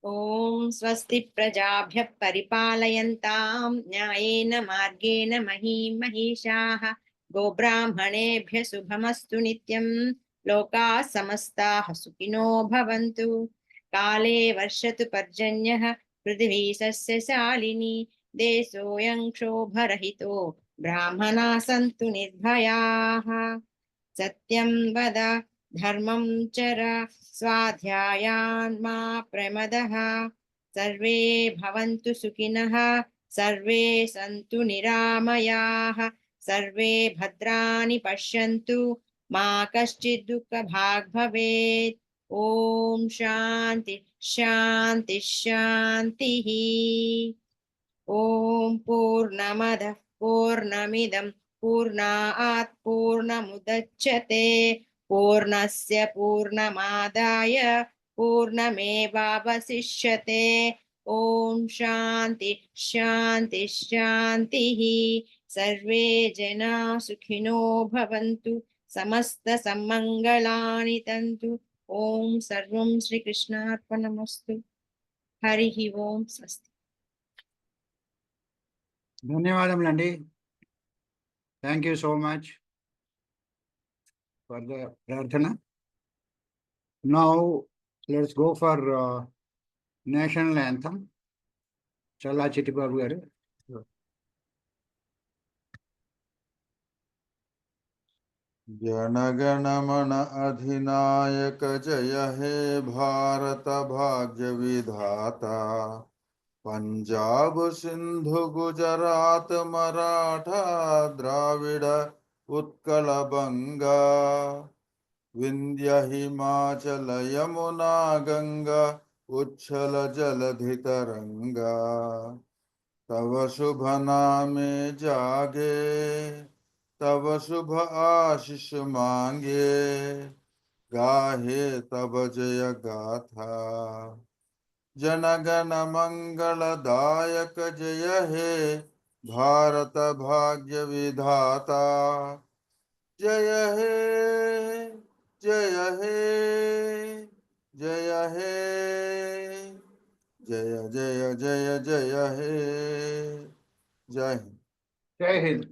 ॐ स्वस्ति प्रजाभ्यः परिपालयन्तां न्यायेन मार्गेण महीं महिषाः गोब्राह्मणेभ्यः शुभमस्तु नित्यं लोकाः समस्ताः सुखिनो भवन्तु काले वर्षतु पर्जन्यः पृथिवी सस्यशालिनी देशोऽयं क्षोभरहितो ब्राह्मणाः सन्तु निर्भयाः सत्यं वद धर्मं चर स्वाध्यायान् मा प्रमदः सर्वे भवन्तु सुखिनः सर्वे सन्तु निरामयाः सर्वे भद्राणि पश्यन्तु मा कश्चित् दुःखभाग् भवेत् ॐ शान्ति शान्ति शान्तिः ॐ पूर्णमदः पूर्णमिदं पूर्णात् पूर्णमुदच्यते पूर्णस्य पूर्णमादाय पूर्णमेवावशिष्यते ॐ शान्ति शान्ति शान्तिः सर्वे जना सुखिनो भवन्तु समस्तसन्मङ्गलानि तन्तु ॐ सर्वं श्रीकृष्णार्पणमस्तु हरिः ओं स्वस्ति ధన్యవాదములండి. Thank you so much for the prarthana. Now let's go for national anthem. Challa Chitti Babu garu. जनगण मन अधिनायक जय हे भारत भाग्य विधाता पंजाब सिंधु गुजरात मराठा द्राविड़ उत्कल बंगा विंध्य हिमाचल यमुना गंगा उच्छल जलधि तरंगा तव शुभ नामे जागे तब शुभ आशीष मांगे गाहे तब जय गाथा जनगण मंगलदायक जय हे भारत भाग्य विधाता जय हे जय हे जय हे जय जय जय जय हे जय हिंद. Jai Hind.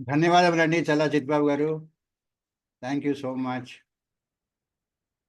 ధన్యవాదములండి చల్లా చిట్టి బాబు గారు. Thank you so much.